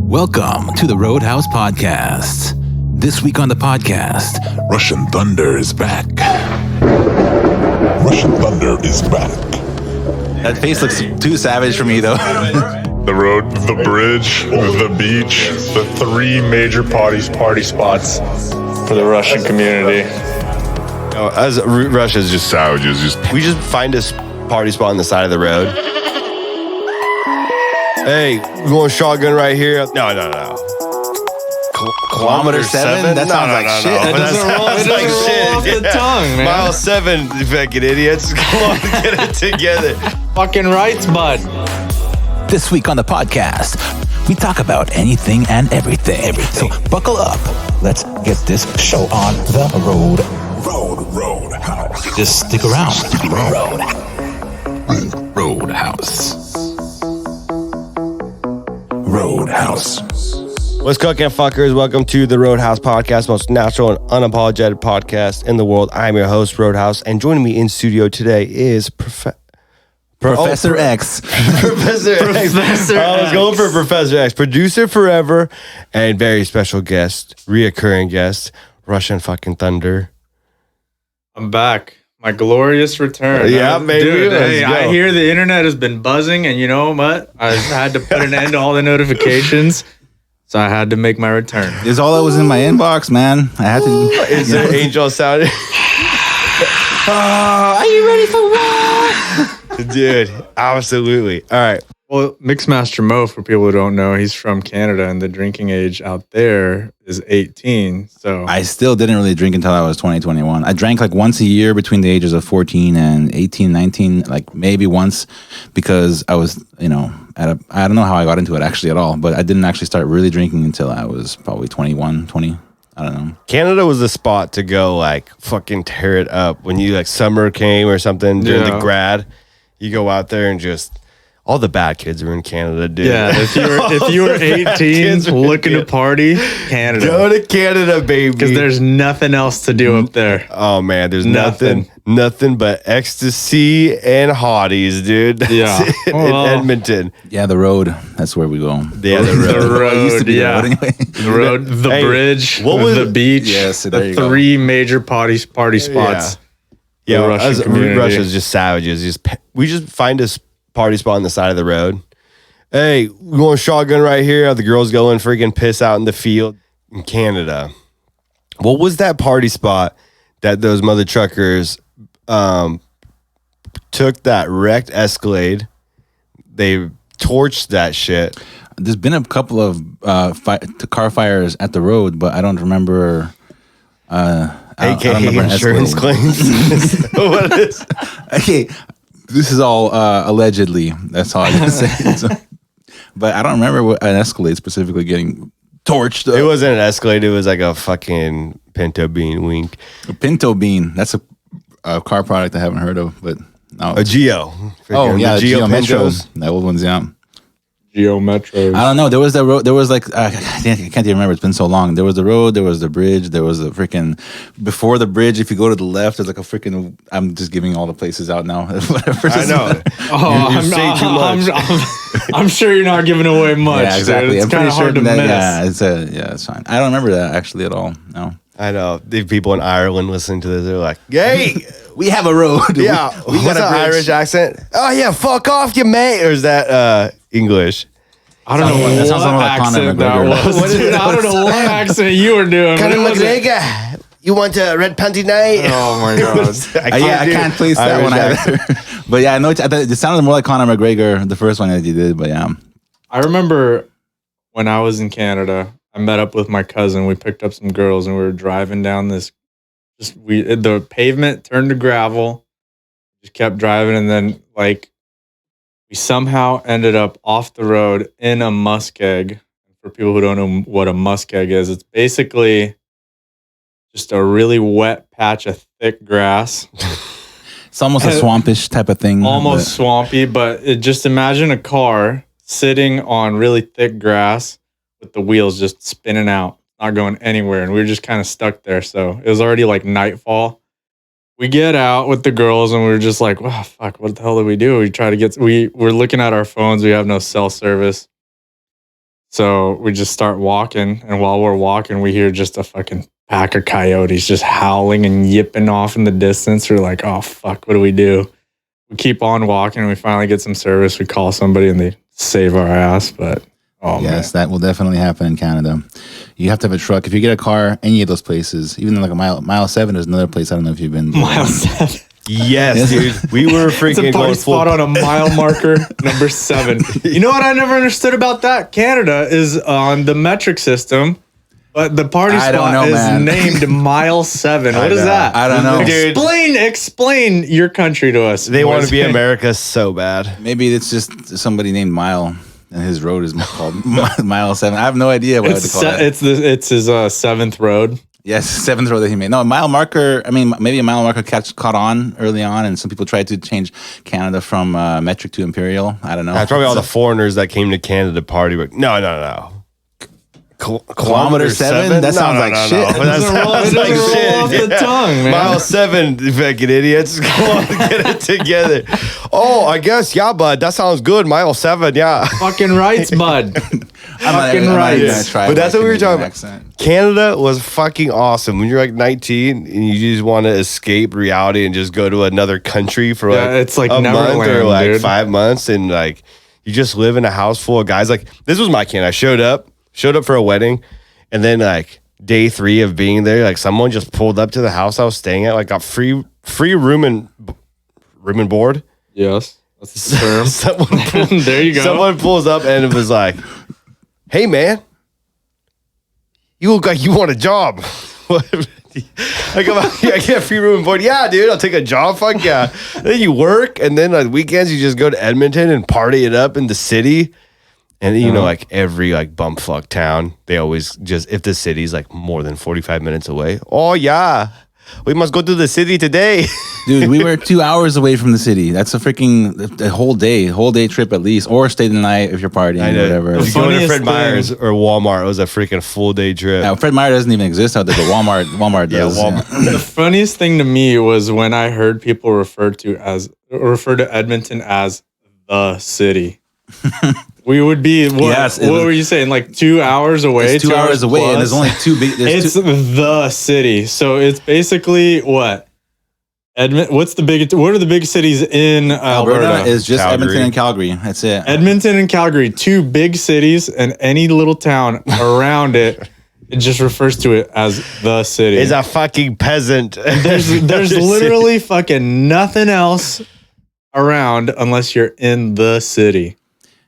Welcome to the RoadHouz Podcast. This week on the podcast, Russian Thunder is back. Russian Thunder is back. That face looks too savage for me, though. The road, the bridge, the beach, the three major party spots for the Russian community. As Russia's just savages. We just find a party spot on the side of the road. Hey, we want a shotgun right here? No. Kilometer 7? That sounds like shit. That doesn't roll off the tongue, man. Mile 7, you fucking idiots. Come on, get it together. Fucking rights, bud. This week on the podcast, we talk about anything and everything. So buckle up. Let's get this show on the road. RoadHouz. Just stick around. RoadHouz. What's cooking, fuckers? Welcome to the RoadHouz Podcast, most natural and unapologetic podcast in the world. I'm your host, RoadHouz, and joining me in studio today is Professor X. Professor X. I was going for Professor X. Producer forever and very special guest, reoccurring guest, Russian fucking Thunder. I'm back. My glorious return. Yeah, baby. Dude, hey, I hear the internet has been buzzing, and you know what? I had to put an end to all the notifications, so I had to make my return. Is all that was in my inbox, man. I had to. Is there angel sound? Are you ready for what? Dude, absolutely. All right. Well, Mixmaster Mo, for people who don't know, he's from Canada, and the drinking age out there is 18. So I still didn't really drink until I was 20, 21. I drank like once a year between the ages of 14 and 18, 19, like maybe once because I was, I don't know how I got into it actually at all, but I didn't actually start really drinking until I was probably 21, 20. I don't know. Canada was the spot to go like fucking tear it up when you like summer came or something during the grad. You go out there and just all the bad kids are in Canada, dude. yeah, if you were 18 looking to party, Canada. Go to Canada, baby. Because there's nothing else to do up there. Oh man, there's nothing but ecstasy and hotties, dude. Yeah. in Edmonton. Yeah, the road. That's where we go. Yeah, the road. The road, It used to be the yeah. road anyway. The road, the bridge, what was the beach. Yes, there the you go. three major party spots. Yeah, The Russian community. Russia's just savages. We just find a party spot on the side of the road. Hey, we want a shotgun right here. The girls go and freaking piss out in the field in Canada. What was that party spot that those mother truckers took that wrecked Escalade? They torched that shit. There's been a couple of car fires at the road, but I don't remember. AKA insurance claims. What is? Okay, this is all allegedly. That's all I can say. So, but I don't remember what an Escalade specifically getting torched. It wasn't an Escalade. It was like a fucking Pinto Bean wink. A Pinto Bean. That's a car product I haven't heard of, but no. A Geo. Oh yeah, the Geo Pintos. Metros. That old one's yeah. Geo Metros. I don't know. There was the road. There was like I can't even remember. It's been so long. There was the road. There was the bridge. There was the freaking before the bridge. If you go to the left, there's like a freaking. I'm just giving all the places out now. Whatever. I know. Oh, you say too much. I'm sure you're not giving away much. Yeah, exactly. Dude. It's kind of hard to miss. Yeah, it's fine. I don't remember that actually at all. No. I know. The people in Ireland listening to this, they're like, "Hey, We have a road. yeah, we got what's a an bridge. Irish accent? Oh yeah, fuck off, you mate." Or is that English? I don't know That sounds what more like Conor accent that McGregor. was. What is Dude, it? I don't know what accent you were doing. Conor but it wasn't- McGregor, you want a red panty night? Oh my god. do I can't place that Irish one either. But yeah, I know it sounded more like Conor McGregor, the first one that you did. But yeah, I remember when I was in Canada, I met up with my cousin. We picked up some girls and we were driving down this. The pavement turned to gravel. Just kept driving, and then like we somehow ended up off the road in a muskeg. For people who don't know what a muskeg is, it's basically just a really wet patch of thick grass. it's almost a swampish type of thing. Almost swampy, but just imagine a car sitting on really thick grass with the wheels just spinning out, not going anywhere. And we were just kind of stuck there. So it was already like nightfall. We get out with the girls and we were just like, wow, fuck, what the hell do we do? We're looking at our phones. We have no cell service. So we just start walking, and while we're walking, we hear just a fucking pack of coyotes just howling and yipping off in the distance. We're like, oh, fuck, what do we do? We keep on walking, and we finally get some service. We call somebody, and they save our ass. But, yes, that will definitely happen in Canada. You have to have a truck. If you get a car, any of those places, even like a mile 7 is another place. I don't know if you've been. Mile 7. Yes, dude. We were freaking It's a party going spot on a mile marker, number 7. You know what I never understood about that? Canada is on the metric system, but the party I don't spot know, is man. named mile 7. What is that? I don't know. Dude. Explain your country to us. They want to be boys. America so bad. Maybe it's just somebody named Mile, and his road is called Mile 7. I have no idea what to call it. It's his 7th road. Yes, 7th road that he made. No, mile marker. I mean, maybe a mile marker caught on early on, and some people tried to change Canada from metric to imperial. I don't know. That's probably all the foreigners that came to Canada to party. But no. Kilometer 7? That sounds like shit. That doesn't roll- sounds it like doesn't roll shit. off the tongue, man. Mile 7, you fucking idiots. Come on, get it together. Oh, I guess, yeah, bud. That sounds good. Mile 7, yeah. Fucking rights, bud. I'm not even gonna try But that's my what we were Canadian talking about. accent. Canada was fucking awesome. When you're like 19 and you just want to escape reality and just go to another country for Yeah, it's like a month or Neverland, like dude. 5 months, and like you just live in a house full of guys. Like this was my Canada. I showed up for a wedding, and then like day 3 of being there, like someone just pulled up to the house I was staying at, like got free room and board. Yes, that's the term. Someone There you go. Someone pulls up and it was like, "Hey man, you look like you want a job." I come out here, I get a free room and board. Yeah, dude, I'll take a job. Fuck yeah. Then you work, and then on weekends you just go to Edmonton and party it up in the city. And you know, like every like bumfuck town, they always just, if the city's like more than 45 minutes away, oh yeah, we must go to the city today. Dude, we were 2 hours away from the city. That's a freaking a whole day trip at least, or stay the night if you're partying or whatever. If you go to funniest Fred thing- Meyer's or Walmart, it was a freaking full day trip. Yeah, Fred Meyer doesn't even exist out there, but Walmart Yeah, does. Walmart. The funniest thing to me was when I heard people refer to Edmonton as the city. We would be what? Yes, it what was- were you saying? Like 2 hours away? It's 2 hours away, and there's plus? only two big. It's the city, so it's basically what? What's the big? What are the big cities in Alberta? Alberta is just Calgary. Edmonton and Calgary. That's it. Edmonton and Calgary, 2 big cities, and any little town around it. It just refers to it as the city. Is a fucking peasant. There's literally fucking nothing else around unless you're in the city.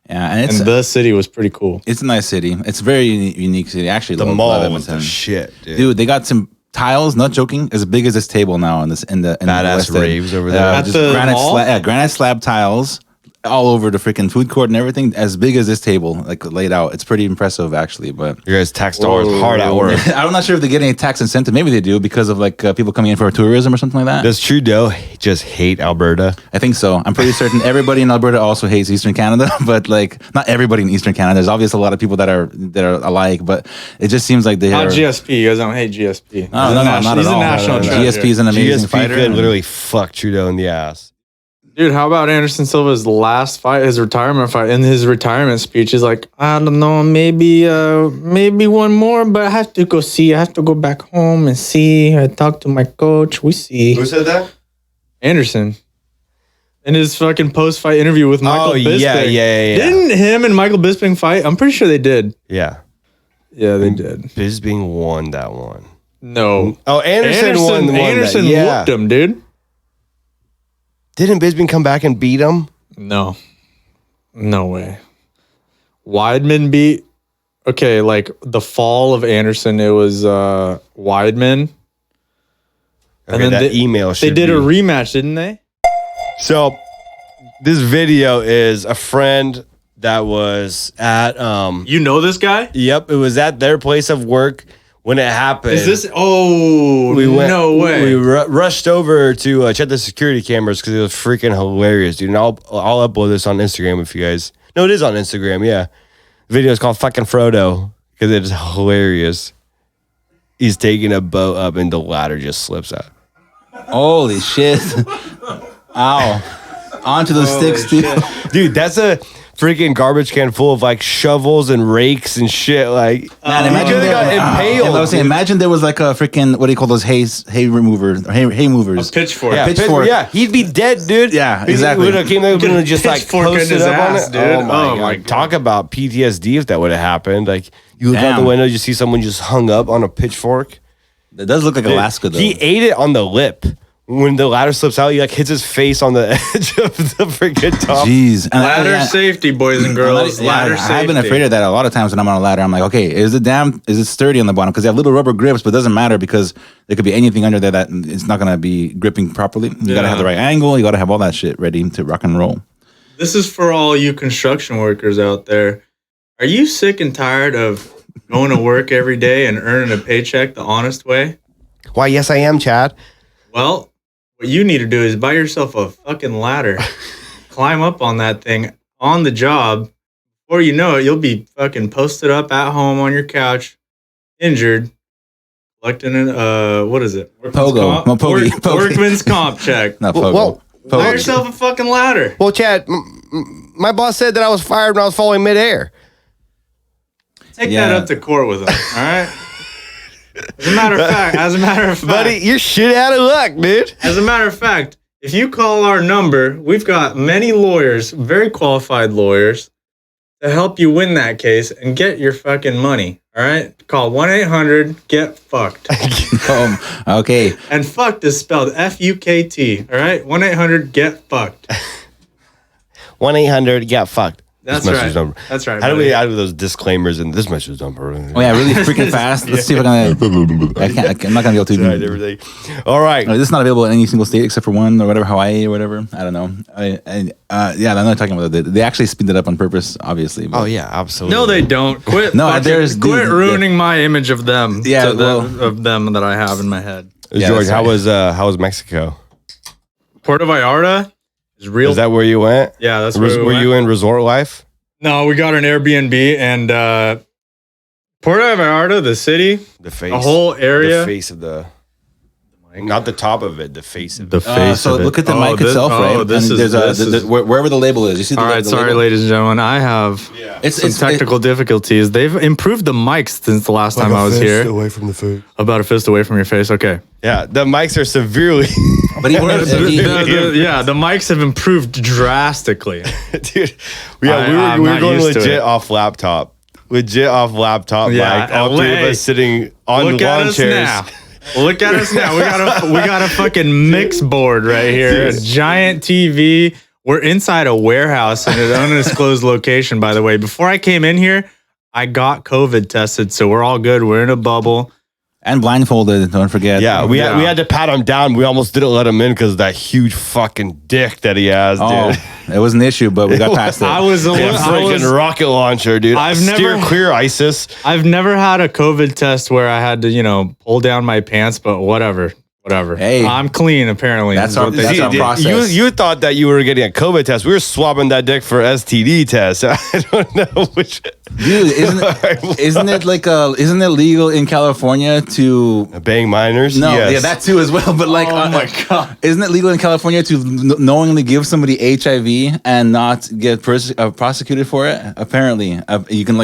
Yeah, and it's And the city was pretty cool. it's a nice city. It's a very unique city. Actually, the love mall was Edmonton. the shit, dude. Dude, they got some tiles. Not joking, as big as this table now in the Badass West End. raves over there. At Just the granite, mall? granite slab tiles all over the freaking food court and everything, as big as this table, like laid out. It's pretty impressive, actually. But Your guys' tax dollars hard at work. I'm not sure if they get any tax incentive. Maybe they do because of like people coming in for tourism or something like that. Does Trudeau just hate Alberta? I think so. I'm pretty certain everybody in Alberta also hates Eastern Canada, but like not everybody in Eastern Canada. There's obviously a lot of people that are alike, but it just seems like they Not are. GSP. You guys don't hate GSP. No, not at He's all. a national treasure. GSP is an amazing GSP fighter. could literally fuck Trudeau in the ass. Dude, how about Anderson Silva's last fight, his retirement fight? In his retirement speech, he's like, I don't know, maybe one more, but I have to go see. I have to go back home and see. I talk to my coach. We see. Who said that? Anderson. In his fucking post-fight interview with Michael Bisping. yeah. Didn't him and Michael Bisping fight? I'm pretty sure they did. Yeah. Yeah, they did. Bisping won that one. No. Oh, Anderson won the one. Anderson yeah. whooped him, dude. Didn't Bisping come back and beat him? No. No way. Weidman beat. Okay, like the fall of Anderson, it was Weidman. And then that email They should did be. a rematch, didn't they? So this video is a friend that was at You know this guy? yep, it was at their place of work when it happened. Is this? Oh, no way. We rushed over to check the security cameras because it was freaking hilarious, dude. And I'll upload this on Instagram if you guys. No, it is on Instagram. Yeah, the video is called "Fucking Frodo" because it's hilarious. He's taking a boat up and the ladder just slips out. Holy shit! Ow! Onto the sticks, dude. Dude, that's a freaking garbage can full of like shovels and rakes and shit. Like, Man, he could have got impaled. I was saying, imagine there was like a freaking, what do you call those hay removers, hay movers? A pitchful. Yeah, pitchfork. yeah, he'd be dead, dude. Yeah, exactly. He would have came there and just like pitchfork in posted his up on ass, it. dude. Oh my God. Talk about PTSD if that would have happened. Like, you look out the Damn. window, you see someone just hung up on a pitchfork. It does look like Alaska, though. He ate it on the lip. When the ladder slips out, he like hits his face on the edge of the freaking top. Jeez. And Ladder safety, boys and girls. Ladder safety. I've been afraid of that a lot of times when I'm on a ladder. I'm like, okay, is it sturdy on the bottom? Because they have little rubber grips, but it doesn't matter because there could be anything under there that it's not going to be gripping properly. You got to have the right angle. You got to have all that shit ready to rock and roll. This is for all you construction workers out there. Are you sick and tired of going to work every day and earning a paycheck the honest way? Why, yes, I am, Chad. Well, what you need to do is buy yourself a fucking ladder. Climb up on that thing on the job. Before you know it, you'll be fucking posted up at home on your couch, injured, collecting what is it? Pogo. No, Pogi. Workman's comp check. Not Pogo. Well, Buy Pogo. yourself a fucking ladder. Well, Chad, my boss said that I was fired when I was falling midair. Take Yeah. that up to court with him, all right? As a matter of fact, Buddy, you're shit out of luck, dude. As a matter of fact, if you call our number, we've got many lawyers, very qualified lawyers, to help you win that case and get your fucking money. All right? Call 1-800-GET-FUCKED. Okay. And fucked is spelled F-U-K-T. All right? 1-800-GET-FUCKED. 1-800-GET-FUCKED. That's This message right. number. That's right. How do buddy. we add those disclaimers in this message number? Oh, yeah, really freaking fast. Let's see if I'm not going to be able to. Right, everything. All right. This is not available in any single state except for one or whatever, Hawaii or whatever. I don't know. Yeah, I'm not talking about it. They actually speed it up on purpose, obviously. But. Oh, yeah, absolutely. No, they don't. Quit. No, quit ruining my image of them. Yeah, of them that I have in my head. George, that's how right. was Mexico? Puerto Vallarta is real. Is that where you went? Yeah, that's where we Were went. you in resort life? No, we got an Airbnb and Puerto Vallarta, the city, The face. the whole area. The face of the. Not the top of it, the face of The it. face So of it. look at the Oh, mic this- itself, right? Oh, this and is, there's this is wherever the label is. You see the all right, the sorry, label? ladies and gentlemen. I have It's some technical difficulties. They've improved the mics since the last time I was here. away from the food. About a fist away from your face. Okay. Yeah, the mics are severely. But even if The mics have improved drastically. Dude, yeah, I'm we were not going used to legit it. off laptop. Legit off laptop Yeah, mic. All three of hey, us sitting on Look at lawn us chairs. now. Look at us now. We got a fucking mix board right here. A giant TV. We're inside a warehouse in an undisclosed location, by the way. Before I came in here, I got COVID tested, so we're all good. We're in a bubble. and blindfolded, don't forget. Yeah, we Yeah. had to pat him down. We almost didn't let him in because of that huge fucking dick that he has, Oh, dude. it was an issue, but we got past it. I was a That little. I freaking was- rocket launcher, dude. I've Steer never- clear, ISIS. I've never had a COVID test where I had to, pull down my pants, but whatever. Hey. I'm clean apparently. That's is our- what they that's tell our me. process. You thought that you were getting a COVID test. We were swabbing that dick for STD test. I don't know which. Dude, isn't it legal in California to Bang minors? no, Yes. yeah, that too as well. But like, Oh my God. isn't it legal in California to knowingly give somebody HIV and not get prosecuted for it? Apparently, you can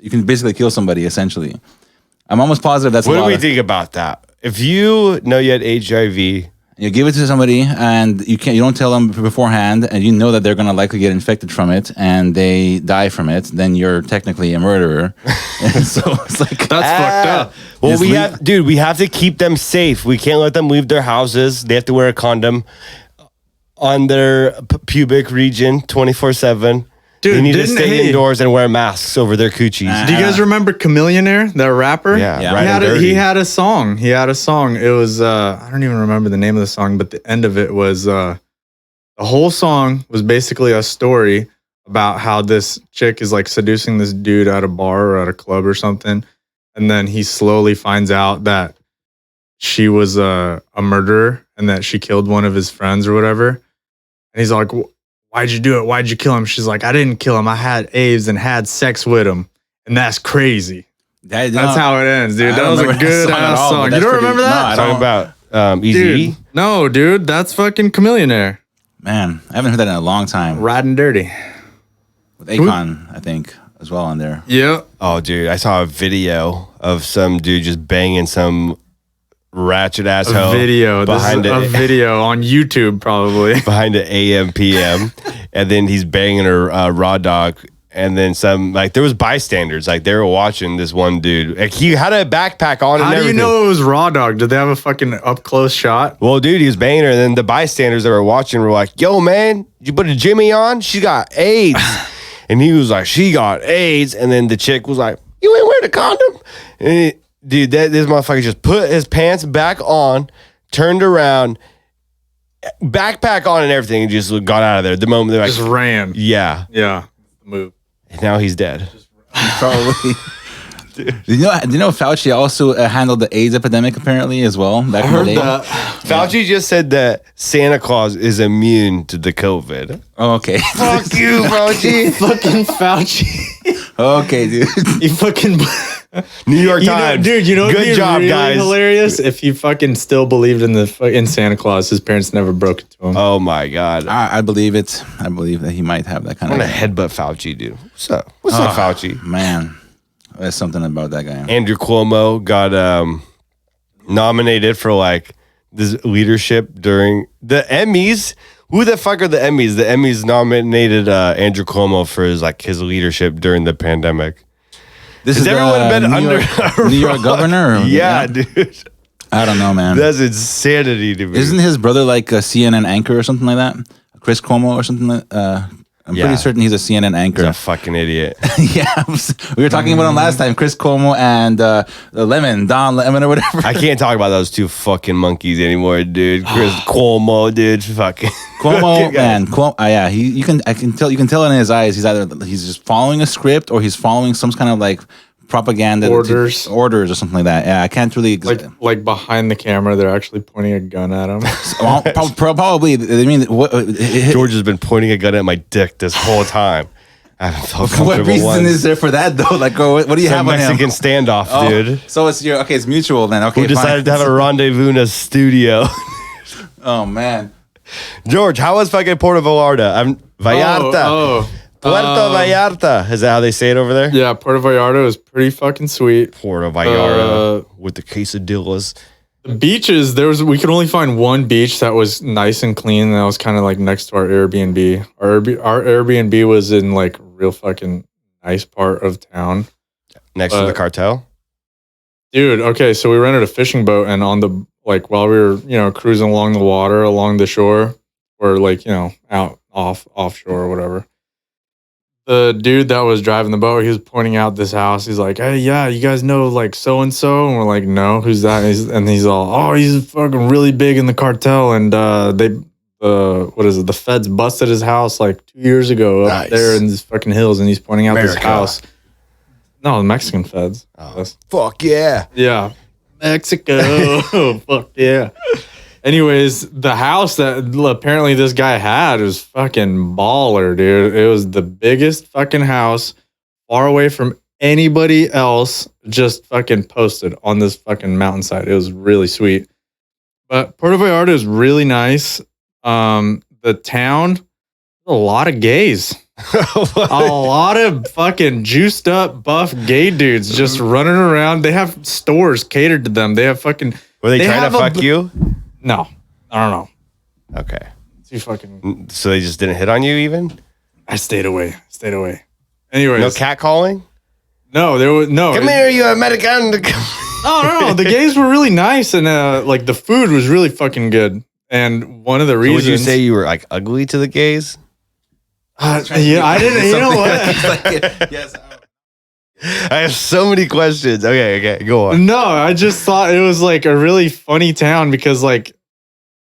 you can basically kill somebody essentially. I'm almost positive that's What a do law. we think about that? If you know you had HIV, You give it to somebody and you don't tell them beforehand, and you know that they're gonna likely get infected from it, and they die from it, then you're technically a murderer. And so it's like That's fucked up. Well, It's we have to keep them safe. We can't let them leave their houses. They have to wear a condom on their pubic region 24/7. Dude, they need to didn't stay he- indoors and wear masks over their coochies. Do you guys remember Chameleonaire, that rapper? Yeah, Yeah. right. He had a song. It was I don't even remember the name of the song, but the end of it was the whole song was basically a story about how this chick is like seducing this dude at a bar or at a club or something, and then he slowly finds out that she was a murderer and that she killed one of his friends or whatever. And he's like, "Why'd you do it? Why'd you kill him?" She's like, "I didn't kill him. I had AIDS and had sex with him." And that's crazy. That's how it ends, dude. I That don't was a remember that good song at ass all, but song. You that's don't pretty- remember no, that? I Talking don't. about Easy. Dude, no, dude, that's fucking Chameleonaire. Man, I haven't heard that in a long time. Riding dirty. With Akon, I think, as well on there. Yeah. Oh, dude, I saw a video of some dude just banging some ratchet ass hoe Video. behind This is a video on YouTube, probably. behind an AM PM, and then he's banging her raw dog. And then some, like, there was bystanders, like, they were watching this one dude. Like, he had a backpack on. How and do you everything. know it was Raw Dog? Did they have a fucking up close shot? Well, dude, he was banging her, and then the bystanders that were watching were like, "Yo, man, did you put a Jimmy on? She got AIDS." And he was like, "She got AIDS." And then the chick was like, "You ain't wearing a condom?" And dude, this motherfucker just put his pants back on, turned around, backpack on and everything, and just got out of there. The moment they're like, Just ran. yeah. Yeah. Move. And now he's dead. Probably. Do you know Fauci also handled the AIDS epidemic apparently as well back in the day? Fauci just said that Santa Claus is immune to the COVID. Oh, okay. Fuck you, Fauci. Fucking Fauci. Okay, dude. You fucking. New York Times. Dude, you know what'd good be job, really guys. hilarious? If you fucking still believed in Santa Claus, his parents never broke it to him. Oh my God. I believe it. I believe that he might have that kind I of. want to headbutt Fauci, dude. What's up? What's up, Fauci? Man, there's something about that guy. Andrew Cuomo got nominated for like this leadership during the Emmys. Who the fuck are the Emmys? The Emmys nominated Andrew Cuomo for his leadership during the pandemic. This Has is everyone been New under York, a New York rock? governor? Or, Yeah, dude. I don't know, man. That's insanity to me. Isn't his brother like a CNN anchor or something like that? Chris Cuomo or something like I'm Yeah. pretty certain he's a CNN anchor. He's a fucking idiot. Yeah, we were talking about him last time. Chris Cuomo and Don Lemon or whatever. I can't talk about those two fucking monkeys anymore, dude. Chris Cuomo, dude. Fucking Cuomo, man, Cuomo. Yeah, you can tell in his eyes. He's just following a script or he's following some kind of like propaganda Orders or something like that. Yeah, I can't really like behind the camera, they're actually pointing a gun at him. Probably. I mean, George has been pointing a gun at my dick this whole time. I haven't felt what comfortable reason once. is there for that though? Like, what do you It's a have on him? Mexican standoff, Oh, dude. So it's mutual then. Okay, We decided to have a rendezvous in a studio. Oh man, George, how was fucking Puerto Vallarta? Vallarta. Puerto Vallarta. Is that how they say it over there? Yeah, Puerto Vallarta is pretty fucking sweet. Puerto Vallarta with the quesadillas. The beaches, we could only find one beach that was nice and clean. And that was kind of like next to our Airbnb. Our Airbnb was in like real fucking nice part of town. Next to the cartel? Dude, okay, so we rented a fishing boat and on the, like, while we were, cruising along the water, along the shore, or like, out offshore or whatever. The dude that was driving the boat, he was pointing out this house. He's like, "Hey, yeah, you guys know like so and so?" And we're like, "No, who's that?" And he's all, "Oh, he's fucking really big in the cartel." And the feds busted his house like 2 years ago up there in these fucking hills. And he's pointing out this house. No, the Mexican feds. Oh, fuck yeah. Yeah, Mexico. Fuck yeah. Anyways, the house that apparently this guy had was fucking baller, dude. It was the biggest fucking house, far away from anybody else, just fucking posted on this fucking mountainside. It was really sweet. But Puerto Vallarta is really nice. The town, a lot of gays. A lot of fucking juiced up, buff gay dudes just running around. They have stores catered to them. They have fucking... Were they trying to fuck you? No, I don't know. Okay. Too fucking. So they just didn't hit on you even? I stayed away. Anyways, No cat calling? No, there was no. Come here, you American. No. The gays were really nice, and like the food was really fucking good. And one of the So reasons, would you say you were like ugly to the gays? yeah, I didn't. You know what? Yes. I have so many questions. Okay, go on. No, I just thought it was like a really funny town because like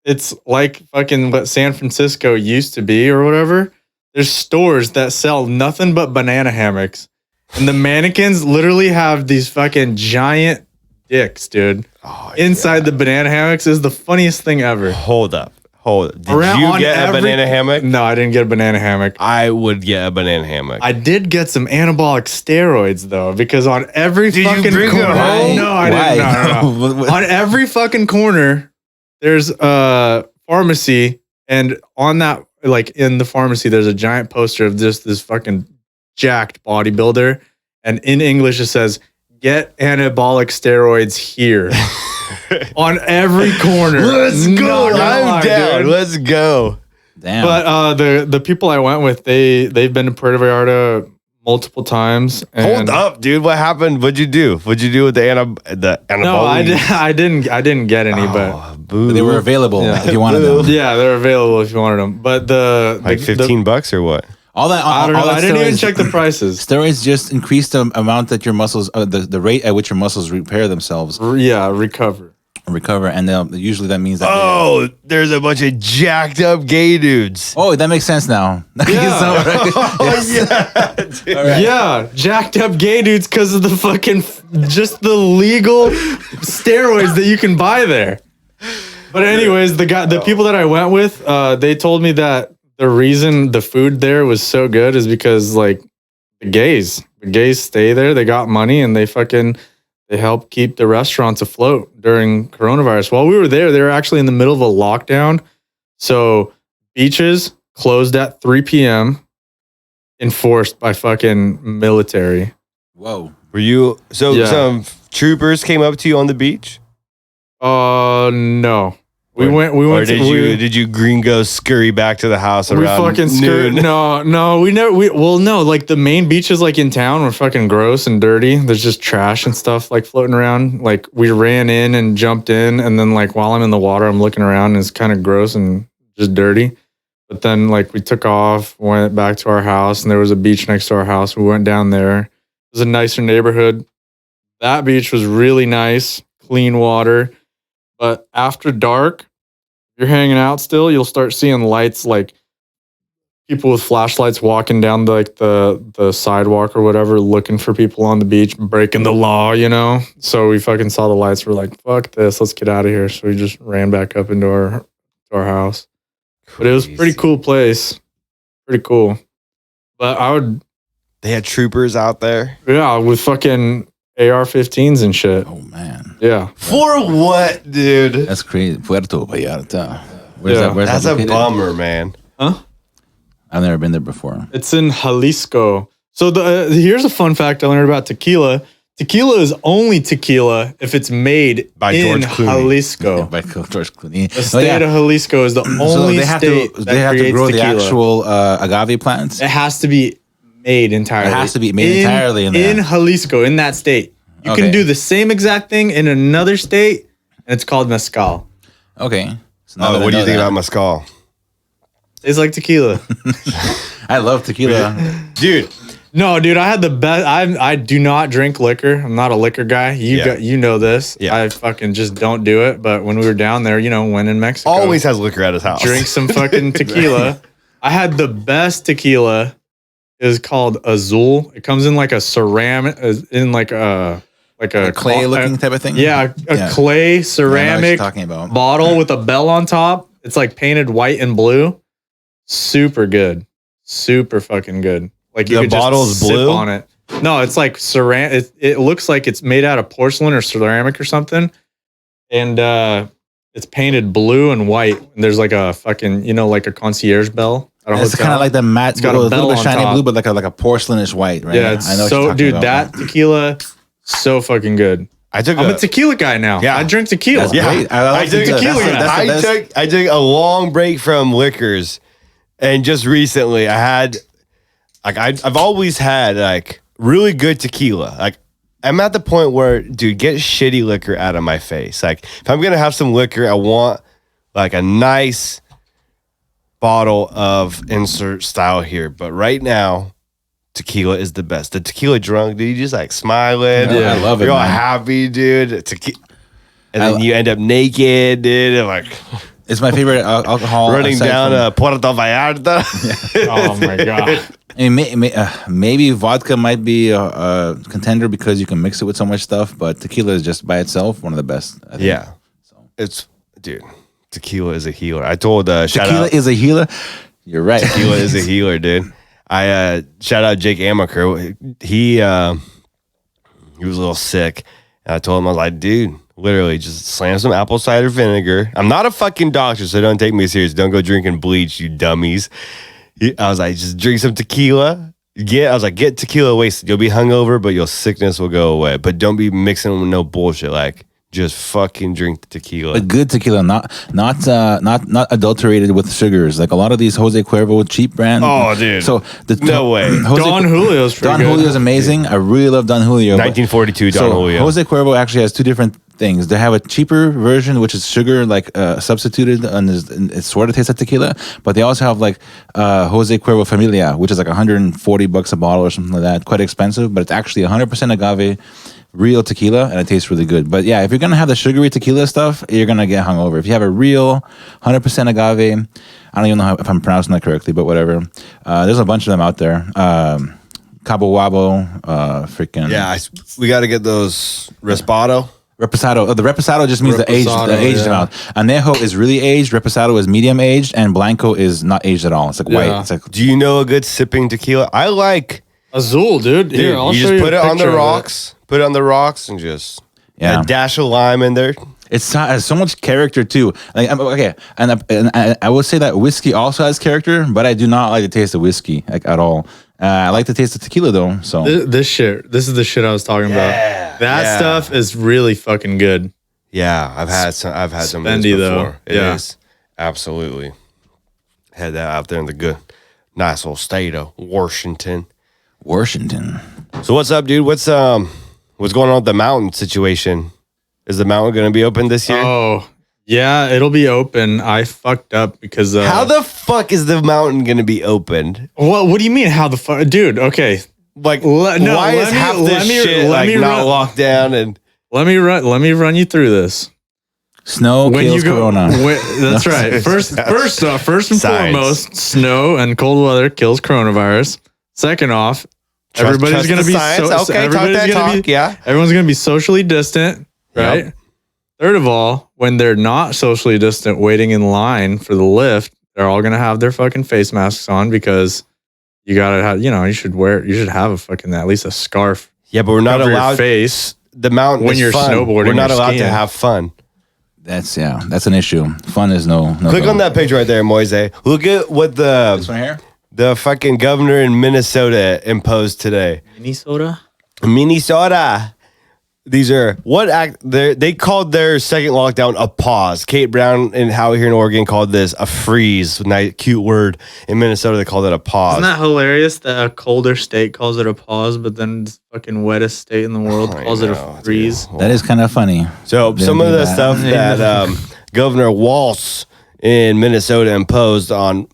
it's like fucking what San Francisco used to be or whatever. There's stores that sell nothing but banana hammocks. And the mannequins literally have these fucking giant dicks, dude. Oh, Inside the banana hammocks is the funniest thing ever. Hold up. Did On you get a every- banana hammock? No, I didn't get a banana hammock. I would get a banana hammock. I did get some anabolic steroids though, because on every Did you fucking bring it corner, home? no, I didn't. No. On every fucking corner, there's a pharmacy, And on that, like in the pharmacy, there's a giant poster of just this fucking jacked bodybuilder. And in English, it says, "Get anabolic steroids here." On every corner. Let's go. I'm down. Dude. Let's go. Damn. But the people I went with, they've been to Puerto Vallarta multiple times. Hold up, dude. What happened? What'd you do? What'd you do with the anabolic? No, I didn't get any, but boo. they were available Yeah. if you wanted them. yeah, they're available if you wanted them. But like $15 or what? All that. I don't know. all that I didn't even steroids- check the prices. Steroids just increase the amount that your muscles, the rate at which your muscles repair themselves, Yeah, recover. recover, and usually that means that. Oh, there's a bunch of jacked up gay dudes. Oh, that makes sense now. Yeah, jacked up gay dudes because of the fucking just the legal steroids that you can buy there. But anyways, the people that I went with, they told me that the reason the food there was so good is because like the gays stay there. They got money and they help keep the restaurants afloat during coronavirus. While we were there, they were actually in the middle of a lockdown. So beaches closed at 3 p.m. enforced by fucking military. Whoa. Were you Yeah. some troopers came up to you on the beach? No. We went Or to, did you gringos scurry back to the house we around fucking skirt. noon? No, no, like the main beaches like in town were fucking gross and dirty. There's just trash and stuff like floating around. Like we ran in and jumped in, and then like while I'm in the water, I'm looking around and it's kind of gross and just dirty. But then like we took off, went back to our house, and there was a beach next to our house. We went down there. It was a nicer neighborhood. That beach was really nice, clean water. But after dark, you're hanging out still, you'll start seeing lights, like people with flashlights walking down the sidewalk or whatever, looking for people on the beach, breaking the law, you know? So we fucking saw the lights. We're like, fuck this, let's get out of here. So we just ran back up into our house. But it was a pretty cool place. Pretty cool. But I would, They had troopers out there. yeah, with fucking AR-15s and shit. Oh man, Yeah. For what, dude? that's crazy. Puerto Vallarta. Where's Yeah. that? Where's That's that a located? bummer, man. I've never been there before. It's in Jalisco. So here's a fun fact I learned about tequila. Tequila is only tequila if it's made By in George Clooney. Jalisco. By George Clooney. The state of Jalisco is the only they have state to. that They have to creates grow tequila. the actual agave plants. It has to be made entirely. It has to be made entirely in there. Jalisco, in that state. You Okay. can do the same exact thing in another state, and it's called mezcal. Okay. So now that I What do you know think that- about Mescal? It's like tequila. I love tequila. Dude, No, dude, I had the best. I do not drink liquor. I'm not a liquor guy. You know this. Yeah. I fucking just don't do it. But when we were down there, when in Mexico, always has liquor at his house. drink some fucking tequila. I had the best tequila. It was called Azul. It comes in like a ceramic, in like a Clay looking type of thing. Yeah, a Yeah. clay I know what you're ceramic talking about. bottle with a bell on top. It's like painted white and blue. Super good. Super fucking good. Like you The could bottle's just sip blue? on it. No, it's like ceramic. It looks like it's made out of porcelain or ceramic or something. And it's painted blue and white. And there's like a fucking, like a concierge bell. at a It's hotel. kind of like the matte, It's got a little bell bit on shiny top. blue, but like a porcelainish white, right? Yeah, it's I know what you're so, talking dude, about. that tequila, so fucking good. I took I'm a tequila guy now. Yeah. I drink tequila. That's great. I like took tequila. That's the best. I took a long break from liquors, and just recently I had I've always had like really good tequila. Like I'm at the point where, dude, get shitty liquor out of my face. Like if I'm gonna have some liquor, I want like a nice bottle of insert style here. But right now, tequila is the best. The tequila drunk, dude, you just like smiling. Yeah, I love it, You're all man. happy, dude. And then you end up naked, dude, and like It's my favorite alcohol. running aside down from- Puerto Vallarta. Oh my God. I mean, maybe vodka might be a contender because you can mix it with so much stuff, but tequila is just by itself one of the best. I think. Yeah. It's, dude, tequila is a healer. I told, shout Tequila out, is a healer. You're right. tequila is a healer, dude. I shout out Jake Amaker. He was a little sick. And I told him, I was like, dude, Literally, just slam some apple cider vinegar. I'm not a fucking doctor, so don't take me serious. Don't go drinking bleach, you dummies. I was like, just drink some tequila. Get tequila wasted. You'll be hungover, but your sickness will go away. But don't be mixing with no bullshit. Like, just fucking drink the tequila. A good tequila, not adulterated with sugars. Like a lot of these Jose Cuervo cheap brand. Oh, dude. So No way. Don Julio's pretty Don good. Julio's amazing. I really love Don Julio. 1942 Don Julio. Jose Cuervo actually has two different things. They have a cheaper version, which is sugar like substituted, and it sort of tastes like tequila. But they also have like Jose Cuervo Familia, which is like $140 a bottle or something like that. Quite expensive, but it's actually 100% agave, real tequila, and it tastes really good. But yeah, if you're gonna have the sugary tequila stuff, you're gonna get hungover. If you have a real 100% agave, I don't even know if I'm pronouncing that correctly, but whatever. There's a bunch of them out there. Cabo Wabo, freaking We got to get those Reposado. Reposado. The Reposado just means the aged yeah. amount. Anejo is really aged. Reposado is medium aged, and Blanco is not aged at all. It's like white. It's like Do you know a good sipping tequila? I like. Azul, dude. Here, I'll you show just you put a it on the picture of rocks. Put it on the rocks and just Yeah. a dash of lime in there. it has so much character too. Like okay, and I would say that whiskey also has character, but I do not like the taste of whiskey like at all. I like the taste of tequila though. So This is the shit I was talking about. That stuff is really fucking good. Yeah, I've had some of this Spendy, before. though. It Yeah. is absolutely. Had that out there in the good, nice old state of Washington. Washington. So what's up, dude? What's going on with the mountain situation? Is the mountain going to be open this year? Oh, yeah, it'll be open. I fucked up because How the fuck is the mountain going to be opened? What do you mean? How the fuck, dude? Okay, Like, Let- no, why let is me- half let this me- shit let like me not run- locked down? And let me run you through this. Snow kills corona. That's right. First and Science. foremost, snow and cold weather kills coronavirus. Second off, everybody's trust going to the be science. Okay, everybody's talk that gonna talk, be, yeah. Everyone's going to be socially distant, right? Yep. Third of all, when they're not socially distant, waiting in line for the lift, they're all going to have their fucking face masks on because you gotta have, you should have a fucking at least a scarf. yeah, but we're not Cover your allowed. face The mountain when is you're fun. snowboarding We're not or allowed to skiing. have fun. That's an issue. Fun is no. Click on that page right there, Moise. Look at what This one here. the fucking governor in Minnesota imposed today. Minnesota. Minnesota. These are they called their second lockdown a pause. Kate Brown and Howie here in Oregon called this a freeze. Nice, cute word. In Minnesota, they called it a pause. Isn't that hilarious that a colder state calls it a pause, but then the fucking wettest state in the world I calls it know, a freeze? dude. That is kind of funny. So Didn't some of do the that. stuff that Governor Walz in Minnesota imposed on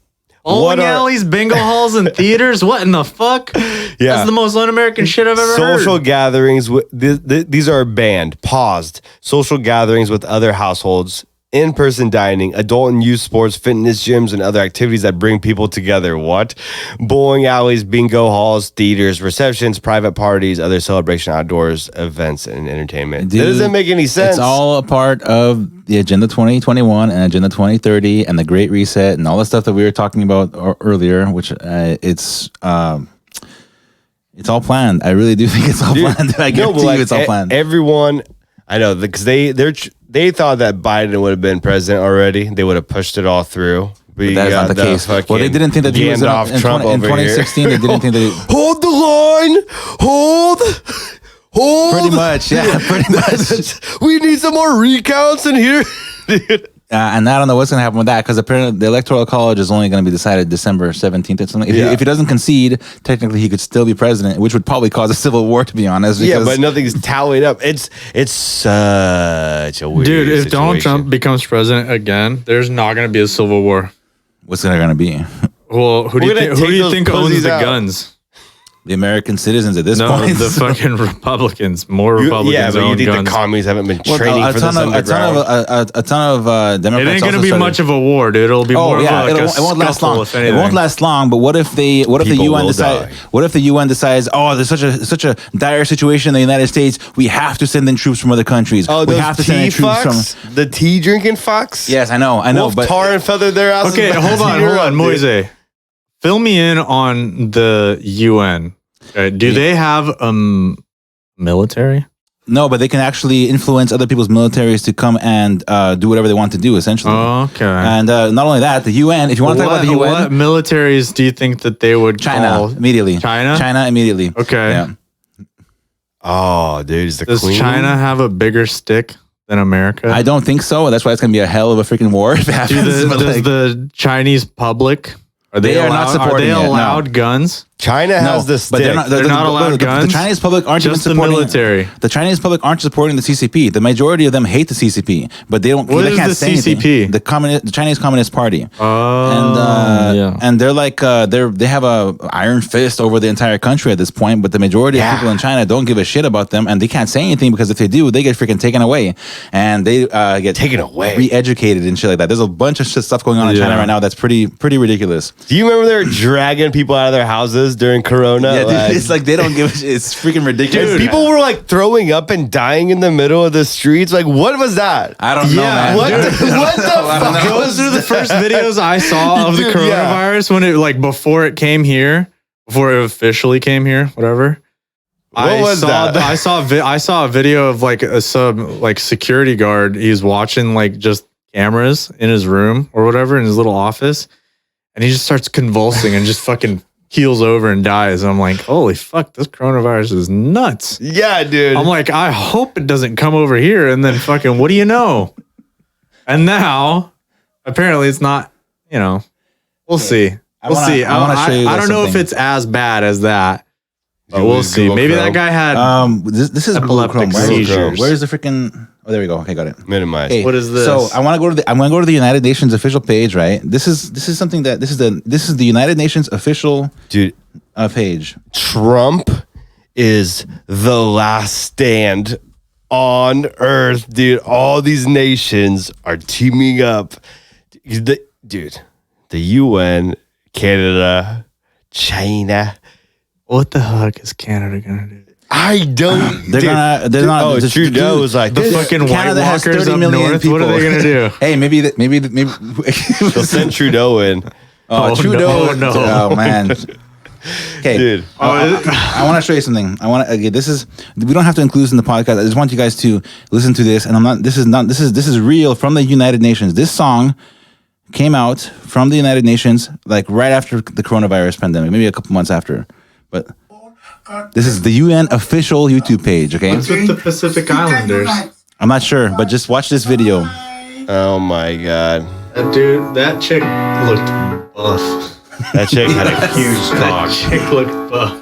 Bowling alleys, bingo halls, and theaters? What in the fuck? Yeah. That's the most un-American shit I've ever social heard. gatherings. These are banned, paused. Social gatherings with other households, in-person dining, adult and youth sports, fitness gyms, and other activities that bring people together. What? Bowling alleys, bingo halls, theaters, receptions, private parties, other celebration outdoors, events, and entertainment. Dude, that doesn't make any sense. It's all a part of the Agenda 2021 and Agenda 2030 and the Great Reset and all the stuff that we were talking about earlier, which it's all planned. I really do think it's all planned. I guarantee you it's all planned. Everyone, I know, because they thought that Biden would have been president already. They would have pushed it all through. But That is not the case. Well, they didn't think that he was in Gandalf Trump 2016. They didn't think that Hold the line. Hold. pretty much, yeah, pretty much. We need some more recounts in here. And I don't know what's going to happen with that because apparently the Electoral College is only going to be decided December 17th or something. If he doesn't concede, technically he could still be president, which would probably cause a civil war, to be honest. Yeah, because- but nothing's tallied up. It's such a weird Dude, if Donald situation. Trump becomes president again, there's not going to be a civil war. what's it going to be? Well, who do We're you gonna think, who take do you those think owns pussies the out. guns? The American citizens at this No, point. the fucking Republicans. More Republicans Yeah, but you own think guns. the commies haven't been Well, training a for ton this of underground? a ton of It Democrats. ain't going to also be started- much of a war, dude. It'll be more Oh yeah, of like it won't last long. if It anything. won't last long. But what if the People UN will decides? die. What if the UN decides? Oh, there's such a dire situation in the United States. We have to send in troops from other countries. Oh, we those have to send in tea troops fucks? The tea drinking fucks? Yes, I know, Wolf but tar and feather their asses. Okay, back hold to on, Europe, dude. Moise. Fill me in on the UN. Okay, do they have military? No, but they can actually influence other people's militaries to come and do whatever they want to do, essentially. Oh, okay. And not only that, the UN, if you want to talk about the UN... What militaries do you think that they would China, call? immediately. China, immediately. Okay. Yeah. Oh, dude, is the Does queen? China have a bigger stick than America? I don't think so. That's why it's going to be a hell of a freaking war if it happens. Does the Chinese public... They are not supporting it. Are they No. allowed guns? China has the stick. But they're not, They're not allowed guns? The Chinese public aren't Just even the supporting military. The Chinese public aren't supporting the CCP. The majority of them hate the CCP, but they don't. What they is can't the say CCP? anything. The Chinese Communist Party. Oh, And they're like they have a iron fist over the entire country at this point. But the majority of people in China don't give a shit about them, and they can't say anything because if they do, they get freaking taken away, and they get Taken away. re-educated and shit like that. There's a bunch of stuff going on in China right now that's pretty ridiculous. Do you remember they were dragging people out of their houses during Corona? Yeah, dude, it's like they don't give a shit. It's freaking ridiculous. Dude, people were like throwing up and dying in the middle of the streets. Like, what was that? I don't know, man. What the fuck? those are the first videos I saw of the Dude, yeah. coronavirus when it before it came here, before it officially came here, whatever. What was that? I saw a video of like a security guard. He's watching like just cameras in his room or whatever in his little office, and he just starts convulsing and just fucking keels over and dies. I'm like, holy fuck, this coronavirus is nuts. Yeah, dude. I'm like, I hope it doesn't come over here. And then fucking, what do you know? And now, apparently, it's not. We'll see. We'll see. I wanna show you I don't know if something. it's as bad as that, but It we'll was see. Google Maybe Chrome. that guy had. This is Google Epileptic Chrome. seizures. Where's the freaking? Oh, there we go. Okay, got it. Minimize. Okay, What is this? So I'm gonna go to the United Nations official page. Right. This is something that this is the United Nations official Dude, page. Trump is the last stand on earth, dude. All these nations are teaming up. The UN, Canada, China. What the heck is Canada gonna do? I don't. They're not. Oh, just- Trudeau was like, The this, fucking White Canada has Walkers 30 up million north. people. What are they gonna do? Hey, maybe. they'll send Trudeau in. Oh, Trudeau. no. Oh man. Okay, Dude. I want to show you something. This is. We don't have to include this in the podcast. I just want you guys to listen to this. And I'm not. This is real from the United Nations. This song came out from the United Nations like right after the coronavirus pandemic, maybe a couple months after. But this is the UN official YouTube page. Okay, What's with the Pacific Islanders? I'm not sure, but just watch this video. Oh my God. That chick looked buff. That chick had a huge cock. That chick looked buff.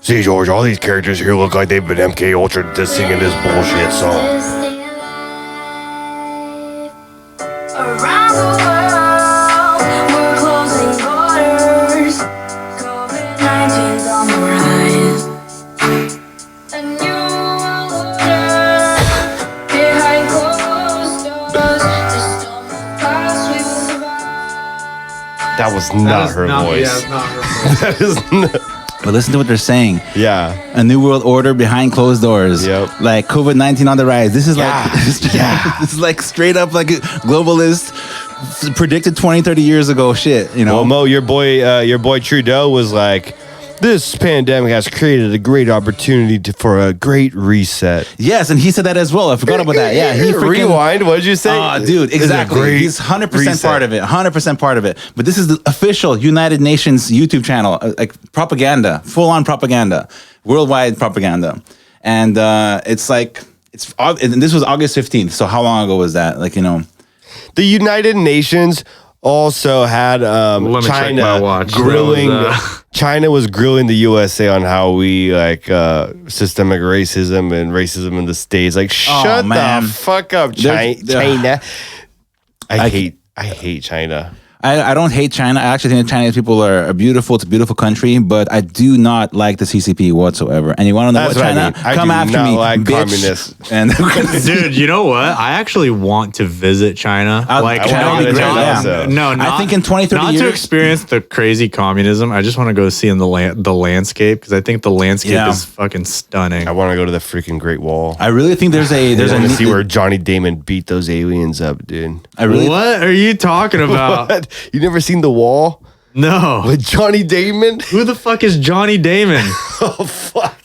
See, George, all these characters here look like they've been MK Ultra just singing this bullshit song. Around the world, we're closing borders. COVID-19's on the rise. A new world order behind closed doors. Just don't move past, we will survive. That was not her voice. not her voice. That is not. But listen to what they're saying. Yeah. A new world order behind closed doors. Yep. Like COVID-19 on the rise. This is Yeah. like Yeah. this is like straight up like a globalist predicted 20, 30 years ago shit, you know. Well, Mo, your boy Trudeau was like, this pandemic has created a great opportunity for a great reset. Yes, and he said that as well. I forgot about that. Yeah, he freaking Rewind. What did you say? Oh, dude, This is a exactly. great He's 100% reset. part of it. 100% part of it. But this is the official United Nations YouTube channel, like propaganda, full-on propaganda, worldwide propaganda. And it's like and this was August 15th. So how long ago was that? Like, you know, The United Nations also had me check my China watch. grilling. That was, China was grilling the USA on how we like systemic racism and racism in the States. Like, shut man. the fuck up, They're- China. I I- hate China. I don't hate China. I actually think the Chinese people are beautiful. It's a beautiful country, but I do not like the CCP whatsoever. And you want to know That's what, what I China? mean. I Come do after not me, like bitch. communists. And Dude, you know what? I actually want to visit China. I Like, wanna go to be great, China yeah. also. no, not, I think in 20, 30 not years, to experience the crazy communism. I just want to go see in the landscape because I think the landscape Yeah. is fucking stunning. I want to go to the freaking Great Wall. I really think there's I a want to see where Johnny Damon beat those aliens up, dude. I really What are you talking about? What? You never seen The Wall No. with Johnny Damon? Who the fuck is Johnny Damon? Oh fuck,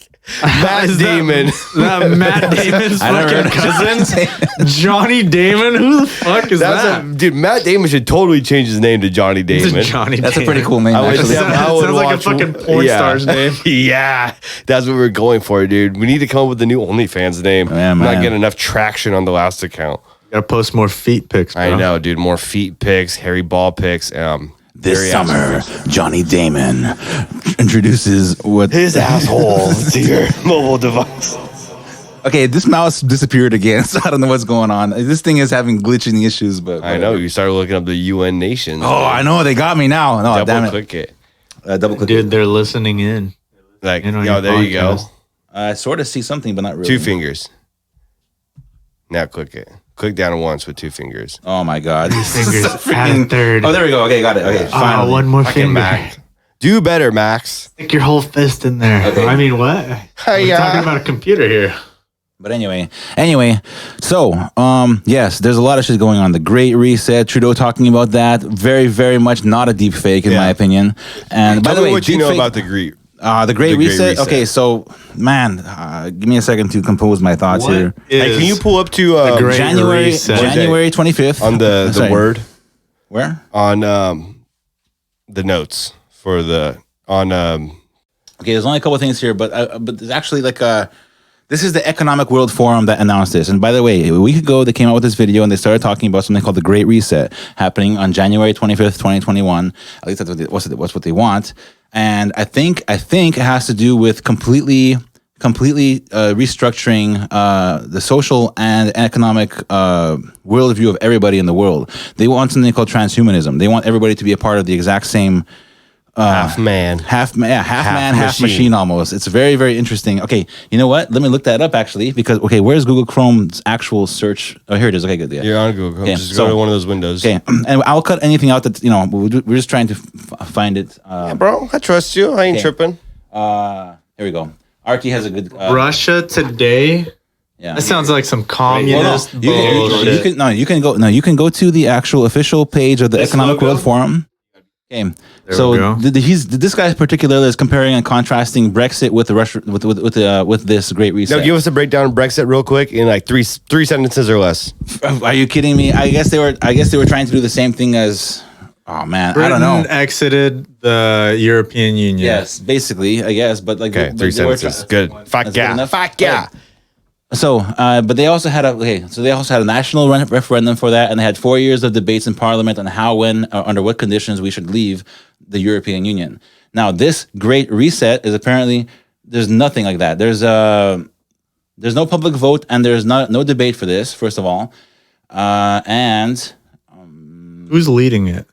Matt Is Damon. That Matt Damon's I never fucking heard of cousin? Johnny Damon? Who the fuck is that? Dude. Matt Damon should totally change his name to Johnny It's Damon. a Johnny That's a Damon. pretty cool name. I would Actually. say- Sounds, I would sounds like a watch- fucking porn yeah. star's name. Yeah, that's what we're going for, dude. We need to come up with a new OnlyFans name. Yeah, I'm man. not getting enough traction on the last account. Gotta post more feet pics, bro. I know, dude. More feet pics, hairy ball pics. This very summer, Johnny Damon introduces what his asshole to your mobile device. Okay, this mouse disappeared again, so I don't know what's going on. This thing is having glitching issues, but I know. You started looking up the UN nations. Oh, I know they got me now. No, damn Double it. click it. Double click. Dude, they're listening in. Like, You know, yo, your there you go. podcast. I sort of see something, but not really. 2 fingers. Now click it. Click down once with 2 fingers. Oh my god. Fingers Freaking- add a third. Oh, there we go. Okay, got it. Okay, finally. one more Fucking finger. Max. Do better, Max. Stick your whole fist in there. Okay. I mean, what? We're talking about a computer here. But anyway, so yes, there's a lot of shit going on. The Great Reset, Trudeau talking about that. Very, very much not a deep fake in my opinion. And by Tell the me way, what you know deepfake- about the Greek. the Great Reset. Okay, so man, give me a second to compose my thoughts here. Hey, can you pull up to Great January Reset. January 25th on the Sorry. word Where? on the notes for the on Okay, there's only a couple of things here, but there's actually like this is the Economic World Forum that announced this. And by the way, a week ago they came out with this video and they started talking about something called the Great Reset happening on January 25th, 2021. At least that's what they want. And I think it has to do with completely restructuring the social and economic worldview of everybody in the world. They want something called transhumanism. They want everybody to be a part of the exact same half man. half man, half machine. machine almost. It's very, very interesting. Okay, you know what? Let me look that up actually, because where's Google Chrome's actual search? Oh, here it is. Okay, good. Yeah. You're on Google. Okay, Just so- go to one of those windows. Okay, and I'll cut anything out that we're just trying to find it. Bro, I trust you. I ain't Okay. tripping. Here we go. Archie has a good. Russia Today? Yeah. That sounds like some Well, no, communist bullshit. you can go to the actual official page of the Economic World Forum. Okay, so we go. this guy particularly is comparing and contrasting Brexit with the Russia with this Great Reset. Now give us a breakdown of Brexit real quick in like three sentences or less. Are you kidding me? I guess they were trying to do the same thing as. Oh man, I don't know. Britain exited the European Union. Yes, basically, I guess, but like Okay, but 3 they were sentences. try- Good. Fuck That's good yeah. enough? Fuck yeah. Okay. So, but they also had a national referendum for that, and they had 4 years of debates in Parliament on how, when, or under what conditions we should leave the European Union. Now, this Great Reset is apparently there's nothing like that. There's no public vote, and there's no debate for this. First of all, and Who's leading it?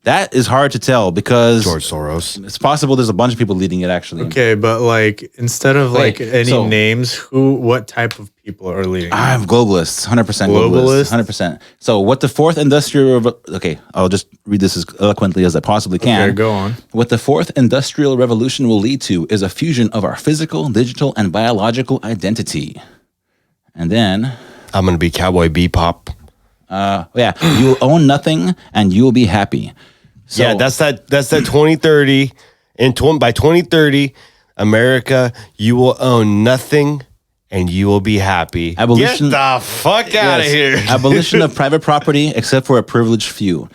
that is hard to tell because George Soros. it's possible there's a bunch of people leading it actually. Okay, but like instead of like Okay, any so- names, what type of people are leading? I have globalists, 100% Globalists? globalists, 100%. So what the fourth industrial, okay, I'll just read this as eloquently as I possibly can. Okay, go on. What the fourth industrial revolution will lead to is a fusion of our physical, digital, and biological identity. And then, I'm gonna be Cowboy Bebop. you will own nothing and you will be happy. So, Yeah, that's that 2030. By 2030, America, you will own nothing and you will be happy. Abolition- Get the fuck out of Yes. here. Abolition of private property, except for a privileged few.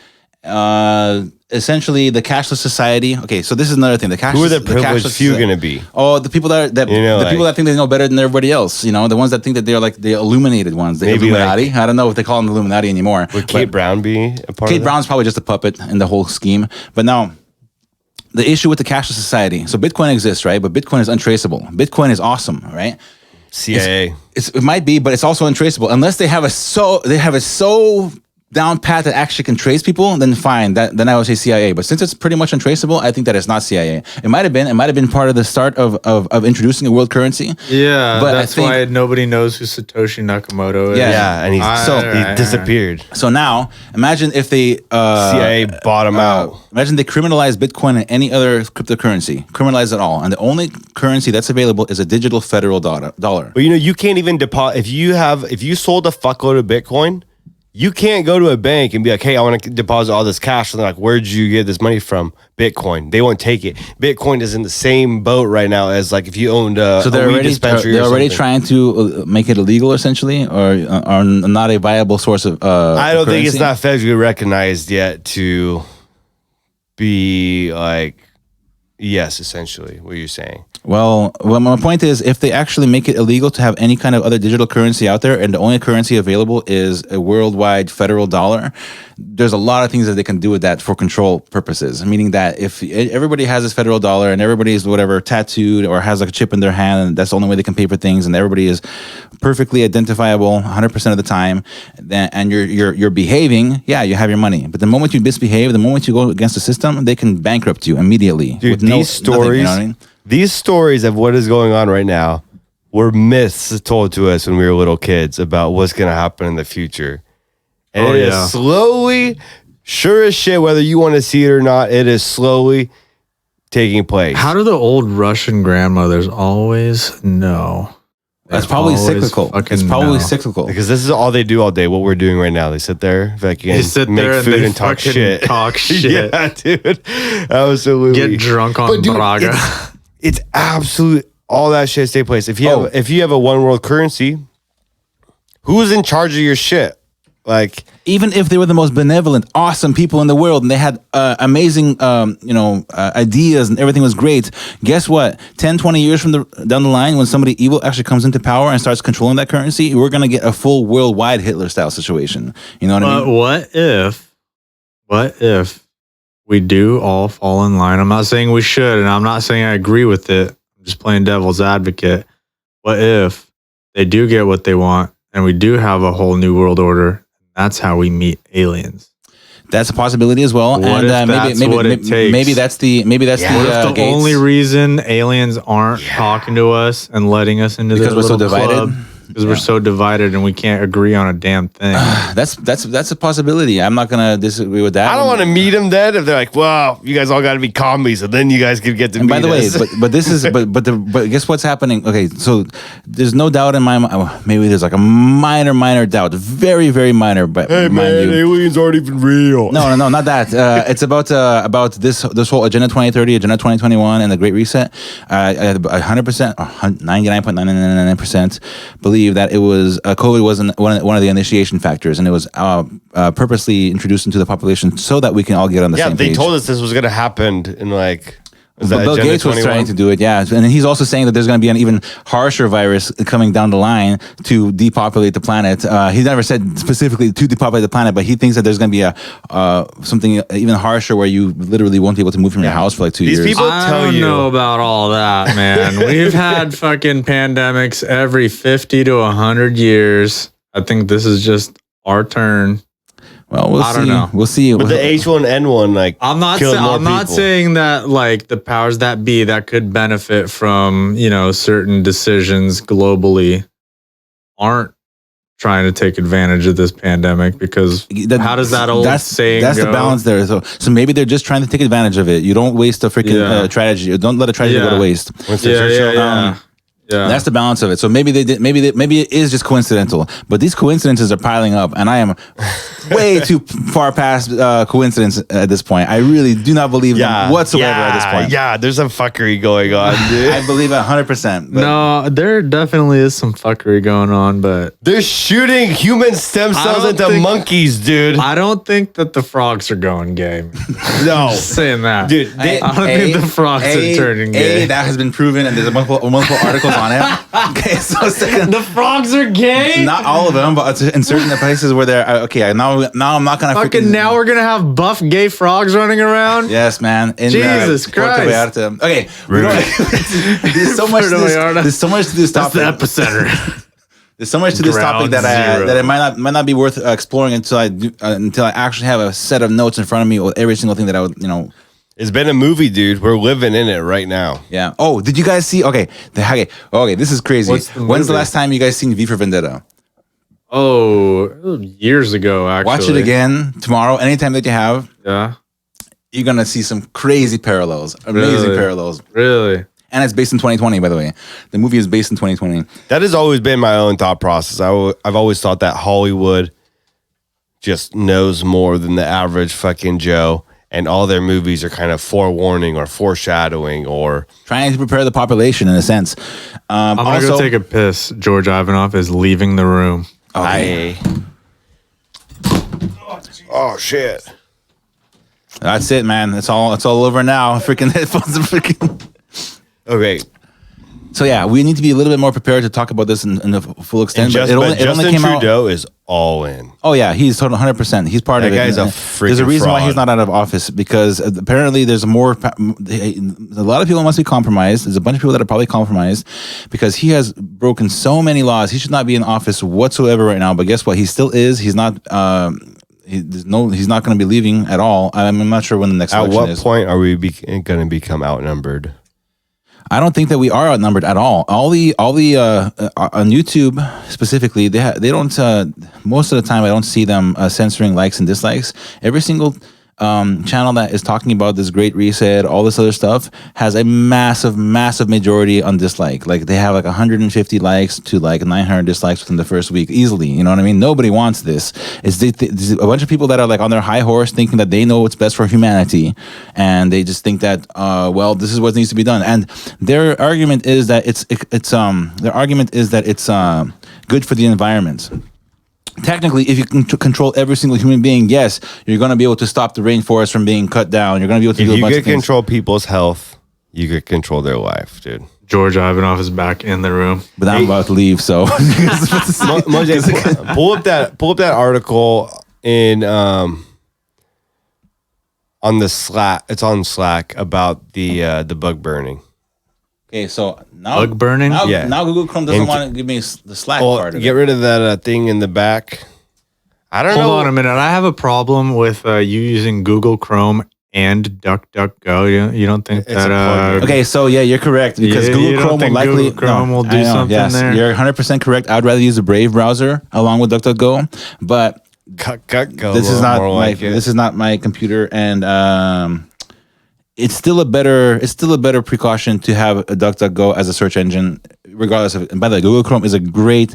Essentially, the cashless society. Okay, so this is another thing. The cashless. Who are the privileged cashless few society- going to be? Oh, the people that You know, the people that think they know better than everybody else. You know, the ones that think that they're like the illuminated ones, the Maybe Illuminati. I don't know if they call them the Illuminati anymore. Would Kate but Brown be a part Kate of that? Brown's probably just a puppet in the whole scheme. But now, the issue with the cashless society. So Bitcoin exists, right? But Bitcoin is untraceable. Bitcoin is awesome, right? CIA. It might be, but it's also untraceable unless they have a so down pat that actually can trace people, then fine. Then I would say CIA. But since it's pretty much untraceable, I think that it's not CIA. It might have been. It might have been part of the start of introducing a world currency. Yeah, but that's why nobody knows who Satoshi Nakamoto is. Yeah. And he disappeared. So now, imagine if they CIA bought him out. Imagine they criminalize Bitcoin and any other cryptocurrency. Criminalize it all, and the only currency that's available is a digital federal dollar. But you can't even deposit if you sold a fuckload of Bitcoin. You can't go to a bank and be like, hey, I want to deposit all this cash. And they're like, where'd you get this money from? Bitcoin. They won't take it. Bitcoin is in the same boat right now as like if you owned a weed dispensary. They're already trying to make it illegal, essentially, or not a viable source of. I don't think it's currency. not federally recognized yet to be like, yes, essentially, what you're saying. Well, my point is, if they actually make it illegal to have any kind of other digital currency out there, and the only currency available is a worldwide federal dollar, there's a lot of things that they can do with that for control purposes. Meaning that if everybody has this federal dollar and everybody is whatever tattooed or has like a chip in their hand, and that's the only way they can pay for things, and everybody is perfectly identifiable 100% of the time, and you're behaving, yeah, you have your money. But the moment you misbehave, the moment you go against the system, they can bankrupt you immediately. Dude, these stories. You know what I mean? These stories of what is going on right now were myths told to us when we were little kids about what's going to happen in the future. And it is slowly, sure as shit, whether you want to see it or not, it is slowly taking place. How do the old Russian grandmothers always know? That's probably cyclical. It's probably cyclical. Because this is all they do all day. What we're doing right now, they sit there, They sit make there food and and talk shit. Talk shit. Yeah, dude. Absolutely. Get drunk on But dude, Braga. It's absolute. All that shit take place. If you have a one world currency, who's in charge of your shit? Like, even if they were the most benevolent, awesome people in the world, and they had amazing, ideas, and everything was great. Guess what? 10, 20 years down the line, when somebody evil actually comes into power and starts controlling that currency, we're gonna get a full worldwide Hitler-style situation. You know what I mean? What if we do all fall in line? I'm not saying we should, and I'm not saying I agree with it. I'm just playing devil's advocate. What if they do get what they want, and we do have a whole new world order? That's how we meet aliens. That's a possibility as well. What if that's what it takes? Maybe that's the What if the only reason aliens aren't talking to us and letting us into because this we're so little divided. club? Because we're so divided and we can't agree on a damn thing. That's a possibility. I'm not gonna disagree with that. I don't want to meet them then if they're like, well, you guys all got to be commies, and then you guys can get to meet by the way, us. but this is but guess what's happening? Okay, so there's no doubt in my mind. Maybe there's like a minor doubt, very very minor. But hey man, aliens aren't even real. No, not that. It's about this whole Agenda 2030, Agenda 2021, and the Great Reset. 100%, 99.999% believe that it was COVID wasn't one of the initiation factors, and it was purposely introduced into the population so that we can all get on the same page. Yeah, they told us this was going to happen in like. But Bill Gates was trying to do it, yeah. And he's also saying that there's going to be an even harsher virus coming down the line to depopulate the planet. He never said specifically to depopulate the planet, but he thinks that there's going to be something even harsher where you literally won't be able to move from your house for like 2 years. These people I don't know about all that, man. We've had fucking pandemics every 50 to 100 years. I think this is just our turn. Well, we'll see. I don't know. We'll see. But the H1N1, like, I'm not saying that like the powers that be that could benefit from, certain decisions globally aren't trying to take advantage of this pandemic, because how does that old saying That's go? the balance there. So maybe they're just trying to take advantage of it. You don't waste a freaking tragedy. Don't let a tragedy go to waste. Yeah. That's the balance of it. So maybe they did. Maybe it is just coincidental. But these coincidences are piling up, and I am way too far past coincidence at this point. I really do not believe them whatsoever at this point. Yeah, there's some fuckery going on, dude. I believe 100%. No, there definitely is some fuckery going on, but they're shooting human stem cells into monkeys, dude. I don't think that the frogs are going gay. No, Just saying that, dude. I don't think the frogs are turning gay. That has been proven, and there's multiple articles on it. Okay, so second, The frogs are gay. not all of them, but in certain places where they're okay. Now I'm not gonna Fucking now we're gonna have buff gay frogs running around. Yes, man. In, Jesus Puerto Christ. Vallarta. Okay, there's so much. There's so much to this topic. That's the epicenter. There's so much to this topic Ground zero. that it might not be worth exploring until I actually have a set of notes in front of me with every single thing that I would, It's been a movie, dude. We're living in it right now. Yeah. Oh, did you guys see? Okay. This is crazy. What's the When's the movie? last time you guys seen V for Vendetta? Oh, years ago, actually. Watch it again tomorrow. Anytime that you have, Yeah. you're gonna see some crazy parallels, amazing Really? parallels. Really? And it's based in 2020, by the way. The movie is based in 2020. That has always been my own thought process. I've always thought that Hollywood just knows more than the average fucking Joe, and all their movies are kind of forewarning or foreshadowing or Trying to prepare the population in a sense. I'm going to Also- go take a piss. George Ivanov is leaving the room. Okay. Oh shit. That's it, man. It's all over now. Freaking headphones are freaking. Okay. So yeah, we need to be a little bit more prepared to talk about this in the full extent. And But it only Justin came out. Trudeau is all in. Oh yeah, he's total 100%. He's part That of it. guy's a And freaking There's a reason why fraud. he's not out of office because apparently there's a lot of people must be compromised. There's a bunch of people that are probably compromised because he has broken so many laws. He should not be in office whatsoever right now. But guess what? He still is. He's not. He's not going to be leaving at all. I'm not sure when the next At election what is. point are we going to become outnumbered? I don't think that we are outnumbered at all. All the on YouTube specifically, they don't. Most of the time, I don't see them censoring likes and dislikes. Every single channel that is talking about this great reset, all this other stuff, has a massive majority on dislike. Like they have like 150 likes to like 900 dislikes within the first week, easily. You know what I mean? Nobody wants this. It's a bunch of people that are like on their high horse, thinking that they know what's best for humanity, and they just think that well, this is what needs to be done. And their argument is that it's good for the environment. Technically, if you can control every single human being, yes, you're going to be able to stop the rainforest from being cut down. You're going to be able to do a If you bunch could of things. control people's health, you could control their life, dude. George Ivanov is back in the room. But I'm about to leave, so Mojay, pull up that article in on the Slack. It's on Slack about the bug burning. okay. So now Bug burning? Now, Yeah. now Google Chrome doesn't And- want to give me the Slack Well, part of get it. rid of that thing in the back. I don't know. Hold on a minute. I have a problem with you using Google Chrome and DuckDuckGo. You don't think It's that? a plugin. Okay, so yeah, you're correct because You Google don't Chrome will think likely Google Chrome will do something yes, there? You're 100% correct. I'd rather use the Brave browser along with DuckDuckGo, but Go this is not more my like it. this is not my computer, and it's still a better precaution to have a DuckDuckGo as a search engine, regardless of. And by the way, Google Chrome is a great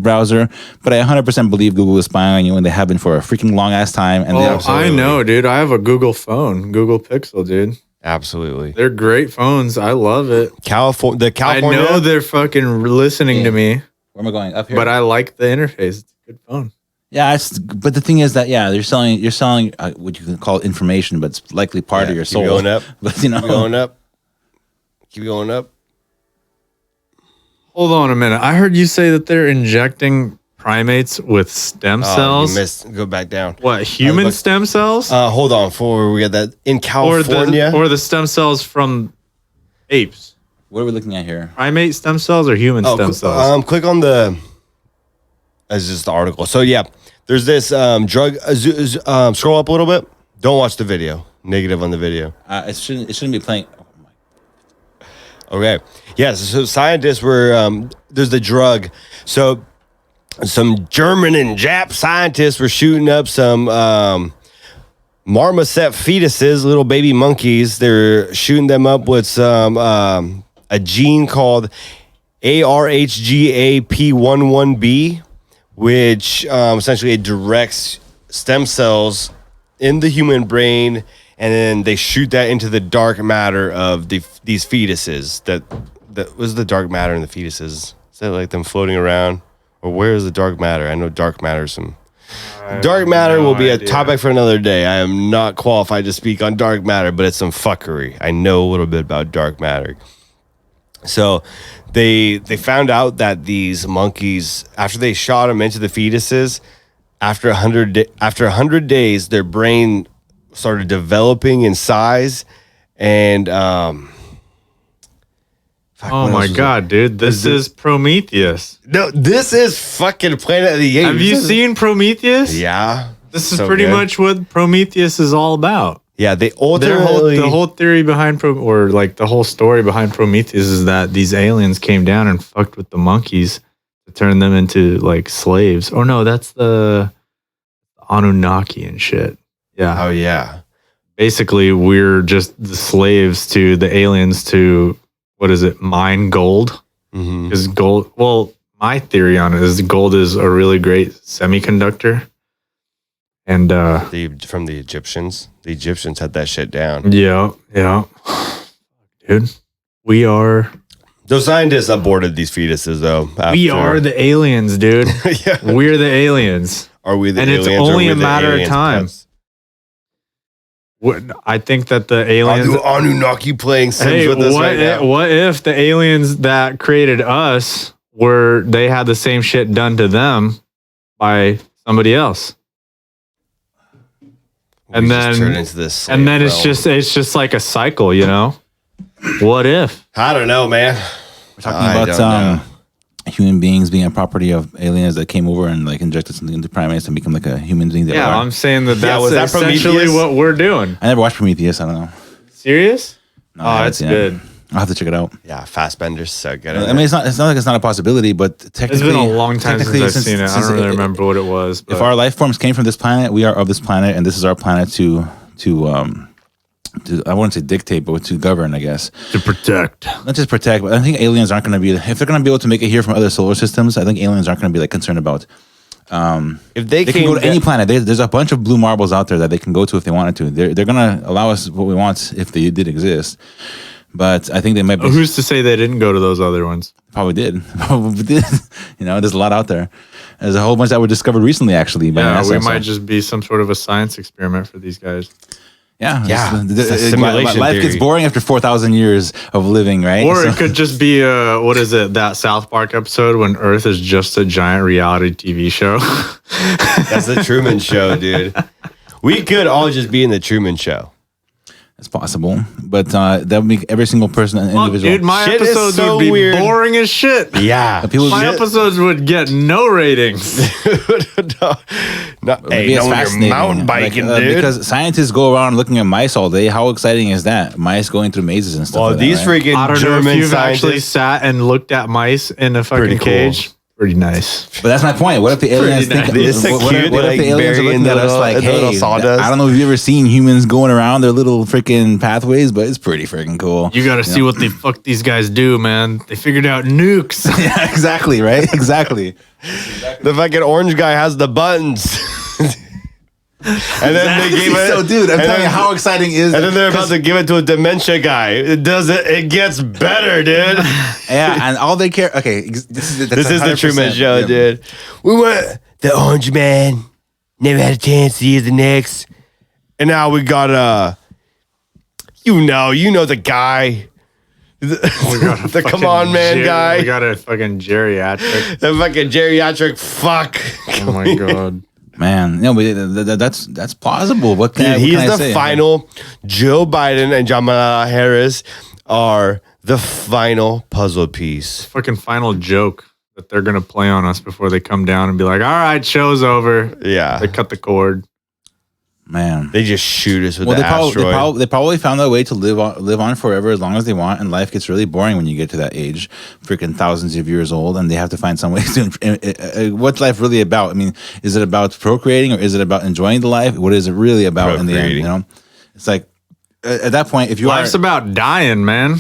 browser, but I 100% believe Google is spying on you, and they have been for a freaking long ass time. And Oh, they I know, dude. I have a Google phone, Google Pixel, dude. Absolutely. They're great phones. I love it. California. I know they're fucking listening to me, where am I going? Up here. but I like the interface. It's a good phone. Yeah, but the thing is that you're selling what you can call information, but it's likely part of your keep soul. going up. But Keep going up. Keep going up. Hold on a minute. I heard you say that they're injecting primates with stem Oh, cells. you missed. Go back down. What, human look- stem cells? Hold on. Before we get that in or California. the stem cells from apes? what are we looking at here? Primate stem cells or human stem cells? Click on the. As just the article. So yeah, there's this drug. Scroll up a little bit. Don't watch the video. Negative on the video. It shouldn't be playing. Oh my. Okay. Yes. So scientists were. There's the drug. So some German and Jap scientists were shooting up some marmoset fetuses, little baby monkeys. They're shooting them up with some a gene called ARHGAP11B, which essentially it directs stem cells in the human brain, and then they shoot that into the dark matter of these fetuses. That was the dark matter in the fetuses. Is that like them floating around, or where is the dark matter? I know dark matter. Dark matter will be a topic for another day. I am not qualified to speak on dark matter, but it's some fuckery. I know a little bit about dark matter. So they found out that these monkeys, after they shot them into the fetuses, after 100 days, their brain started developing in size, and Fuck, Oh what my else was god, dude! This is Prometheus. it? No, this is fucking Planet of the Apes. Have you seen Prometheus? Yeah. This is so pretty good. much what Prometheus is all about. Yeah, they The ultimately whole theory behind the whole story behind Prometheus is that these aliens came down and fucked with the monkeys to turn them into like slaves. Oh no, that's the Anunnaki and shit. Yeah. Oh yeah. Basically, we're just the slaves to the aliens to mine gold. Mm-hmm. Because gold, well, my theory on it is gold is a really great semiconductor. And From the Egyptians. The Egyptians had that shit down. yeah. Dude, we are Those scientists aborted these fetuses though. we are the aliens, dude. yeah. We're the aliens. Are we the And it's aliens? or only are we a the matter of aliens' time. pets? I think that the Are aliens. the Anunnaki playing Sims Hey, with us right now? what if the aliens that created us they had the same shit done to them by somebody else? We just turn into this slave and then it's realm. just like a cycle, you know? What if? I don't know, man. We're talking I don't about human beings being a property of aliens that came over and like injected something into primates and become like a human being. Yeah, I'm saying that's was that essentially Prometheus? what we're doing. I never watched Prometheus. I don't know. Serious? No, I haven't it's seen it. good. I'll have to check it out. Yeah, Fassbender's so good. I mean, it's not like it's not a possibility, but technically, It's been a long time since technically, I've seen it. I don't really remember what it was. But If our life forms came from this planet, we are of this planet, and this is our planet to I wouldn't say dictate, but to govern, I guess. to protect. Not just protect, but I think aliens aren't going to be, if they're going to be able to make it here from other solar systems, I think aliens aren't going to be like concerned about. If they Can go to any planet. There's a bunch of blue marbles out there that they can go to if they wanted to. They're going to allow us what we want if they did exist. But I think they might be, Who's to say they didn't go to those other ones? probably did. Probably did. You know, there's a lot out there. There's a whole bunch that were discovered recently, actually. By Yeah, NASA, we so- might just be some sort of a science experiment for these guys. Yeah. Yeah, It's- it's a simulation life gets theory. boring after 4,000 years of living, right? Or So- it could just be that South Park episode when Earth is just a giant reality TV show. That's the Truman Show, dude. We could all just be in the Truman Show. It's possible, but that would make every single person an Fuck, individual. dude, my Shit is episodes so would be weird. boring as shit. Yeah. People My shit- episodes would get no ratings. Maybe it's fascinating. mountain biking, Like, dude. because scientists go around looking at mice all day. How exciting is that? Mice going through mazes and stuff. well, like these that, right? freaking I don't know German if you've actually scientists. sat and looked at mice in a fucking Pretty cool. cage. Pretty nice. But that's my point. What if the aliens think? nice. It's so What if cute, what they, if the like, aliens are bury looking in at the us little- like, in the little hey, sawdust? I don't know if you've ever seen humans going around their little freaking pathways, but it's pretty freaking cool. You got to see what the fuck these guys do, man. They figured out nukes. Yeah, exactly, right? Exactly. The fucking orange guy has the buttons. And then they gave it. So, dude, I'm and telling you then- how exciting is. And then they're about to give it to a dementia guy. It does it. It gets better, dude. Yeah, and all they care. Okay, this is This is the 100%, Truman Show, yeah. dude. We went the orange man. Never had a chance to use the next. And now we got you know the guy. The come on man guy. We got a fucking geriatric. The fucking geriatric fuck. Oh my god. Man, no, but that's plausible. What can, Dude, what he's can I the say? final. Joe Biden and Kamala Harris are the final puzzle piece. Fucking final joke that they're gonna play on us before they come down and be like, all right, show's over. Yeah. They cut the cord. Man. They just shoot us with Well, the they asteroid. probably found a way to live on forever as long as they want, and life gets really boring when you get to that age, freaking thousands of years old, and they have to find some way to. What's life really about? I mean, is it about procreating or is it about enjoying the life? What is it really about in the end? Procreating. You know, it's like at that point, if you Life's are about dying, man.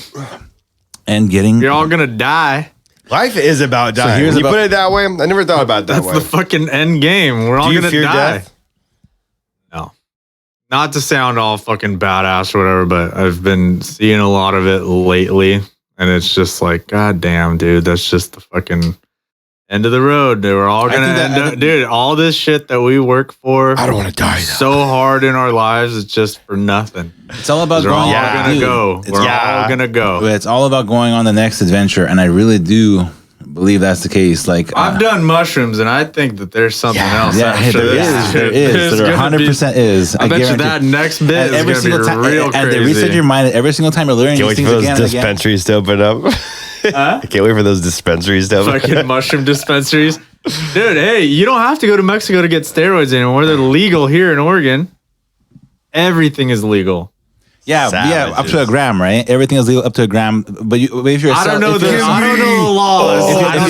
and getting, You're all gonna die. Life is about dying. here's you about- put it that way? I never thought about it that That's way. the fucking end game. We're all Do you gonna fear die. death? No. Not to sound all fucking badass or whatever, but I've been seeing a lot of it lately. And it's just like, God damn, dude, that's just the fucking end of the road. They were all I gonna think that- end up, dude, all this shit that we work for I don't want to die. so hard in our lives, it's just for nothing. it's all about We're all going. gonna dude, go. it's- We're yeah. all gonna go. It's all about going on the next adventure, and I really do believe that's the case. Like I've done mushrooms, and I think that there's something else. Yeah, after there this is. shit. There is. There's There gonna be- 100% is. I bet you guarantee. that next bit And is going to be real and they crazy. reset your mind every single time you're learning Can't these wait things for those again and again. dispensaries to open up. I can't wait for those dispensaries to Fucking mushroom dispensaries. Dude, hey, you don't have to go to Mexico to get steroids anymore. They're legal here in Oregon. Everything is legal. Yeah, up to a gram, right? Everything is legal up to a gram. But if you're, I don't know the laws.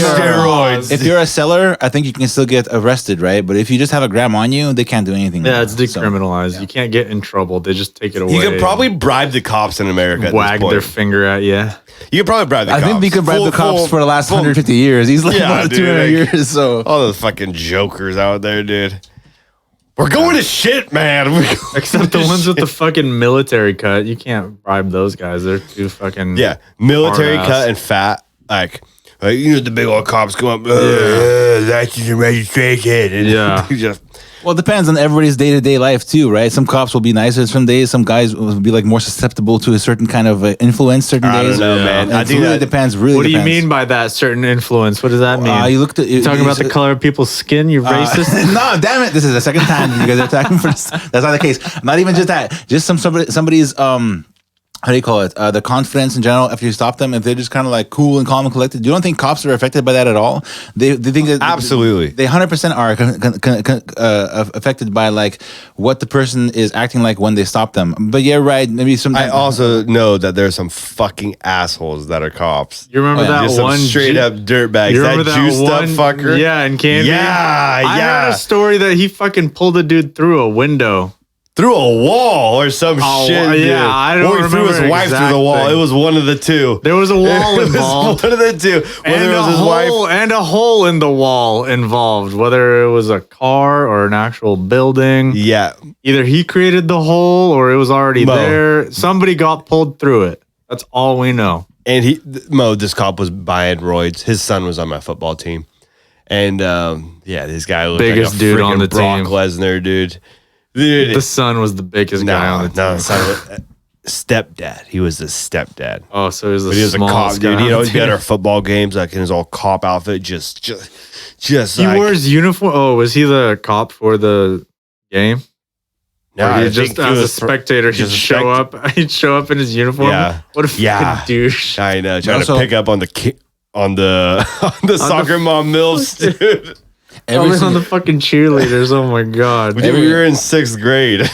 Steroids. If you're a seller, I think you can still get arrested, right? But if you just have a gram on you, they can't do anything. Yeah, it's decriminalized. You can't get in trouble. They just take it away. You could probably bribe the cops in America. Wag their finger at you. You could probably bribe the cops. I think we could bribe the cops for the last 150 years. He's like 200 years. So all those fucking jokers out there, dude. We're going to shit, man. Except the ones with the fucking military cut. You can't bribe those guys. They're too fucking military cut and fat. Like the big old cops come up. That's your registration. And just. Well, it depends on everybody's day-to-day life too, right? Some cops will be nicer some days. Some guys will be like more susceptible to a certain kind of influence certain days. I don't know, man. I think it depends. Really, what do you mean by that certain influence? What does that mean? You looked at talking about the color of people's skin. You racist? No, damn it! This is the second time you guys are talking for this. That's not the case. Not even just that. Just somebody's how do you call it? The confidence in general. After you stop them, if they're just kind of like cool and calm and collected, you don't think cops are affected by that at all? They think that absolutely. They 100% are affected by like what the person is acting like when they stop them. But yeah, right. Maybe sometimes. I also know that there's some fucking assholes that are cops. You remember that just one straight up dirtbags? You remember that juiced up fucker? Yeah, in Canada. I heard a story that he fucking pulled a dude through a window. Through a wall or some shit. Yeah, dude. I don't remember. Or he threw his wife through the wall. Thing. It was one of the two. There was a wall involved. One of the two. Whether it was his wife and a hole in the wall involved. Whether it was a car or an actual building. Yeah. Either he created the hole or it was already there. Somebody got pulled through it. That's all we know. And this cop was buying roids. His son was on my football team. And this guy was biggest like a dude on the Brock team. Lesnar, dude. The son was the biggest guy on the team. No, son was stepdad. He was the stepdad. Oh, so he was he was a cop, dude. He'd always be at our football games, like in his all cop outfit, just. He wears uniform. Oh, was he the cop for the game? No, he just as a spectator, he'd show up. He'd show up in his uniform. Yeah, what a fucking douche! I know, trying to pick up on the soccer mom milfs, dude. Always on the fucking cheerleaders. Oh my god! We were in 6th grade.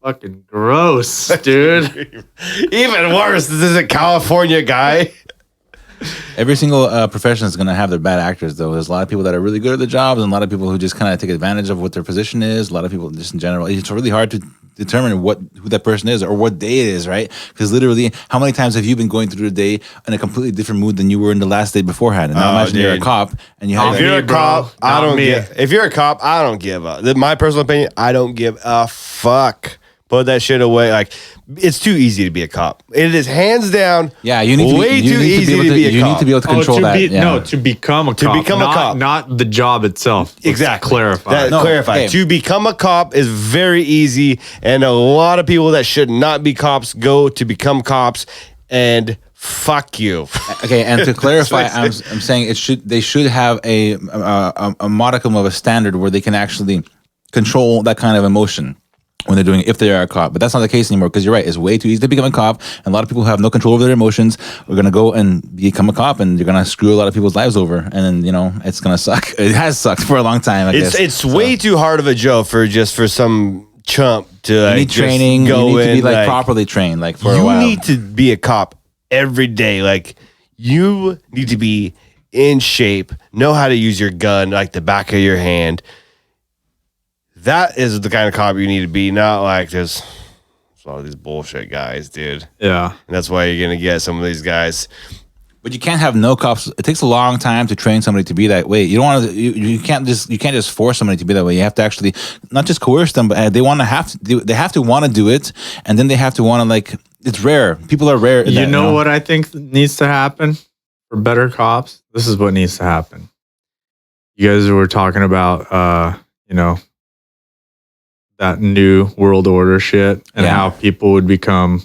Fucking gross, dude. Even worse. This is a California guy. Every single profession is going to have their bad actors, though. There's a lot of people that are really good at the jobs, and a lot of people who just kind of take advantage of what their position is. A lot of people just in general. It's really hard to determine who that person is or what day it is, right? Because literally, how many times have you been going through the day in a completely different mood than you were in the last day beforehand? And now imagine you're a cop and you have. If you're a cop, I don't give. If you're a cop, I don't give a. My personal opinion, I don't give a fuck. Put that shit away. Like, it's too easy to be a cop. It is hands down. Yeah, you need way too easy to be a cop. You need to be able to control that. No, to become a cop. To become a cop, not the job itself. Exactly. Clarify. Clarify. Okay. To become a cop is very easy, and a lot of people that should not be cops go to become cops, and fuck you. Okay, and to clarify, I'm saying they should have a modicum of a standard where they can actually control that kind of emotion when they're doing it, if they are a cop. But that's not the case anymore, because you're right, it's way too easy to become a cop, and a lot of people who have no control over their emotions are going to go and become a cop, and you're going to screw a lot of people's lives over, and then, it's going to suck. It has sucked for a long time, I guess. It's way too hard of a job for some chump to you need training, you need to be properly trained, for a while. You need to be a cop every day. Like, you need to be in shape, know how to use your gun like the back of your hand. That is the kind of cop you need to be, not like there's a lot of these bullshit guys, dude. Yeah. And that's why you're going to get some of these guys. But you can't have no cops. It takes a long time to train somebody to be that way. You don't want to. You can't just force somebody to be that way. You have to actually not just coerce them, but they have to want to do it, and then they have to want to It's rare. People are rare. You know what I think needs to happen for better cops? This is what needs to happen. You guys were talking about, that new world order shit and how people would become,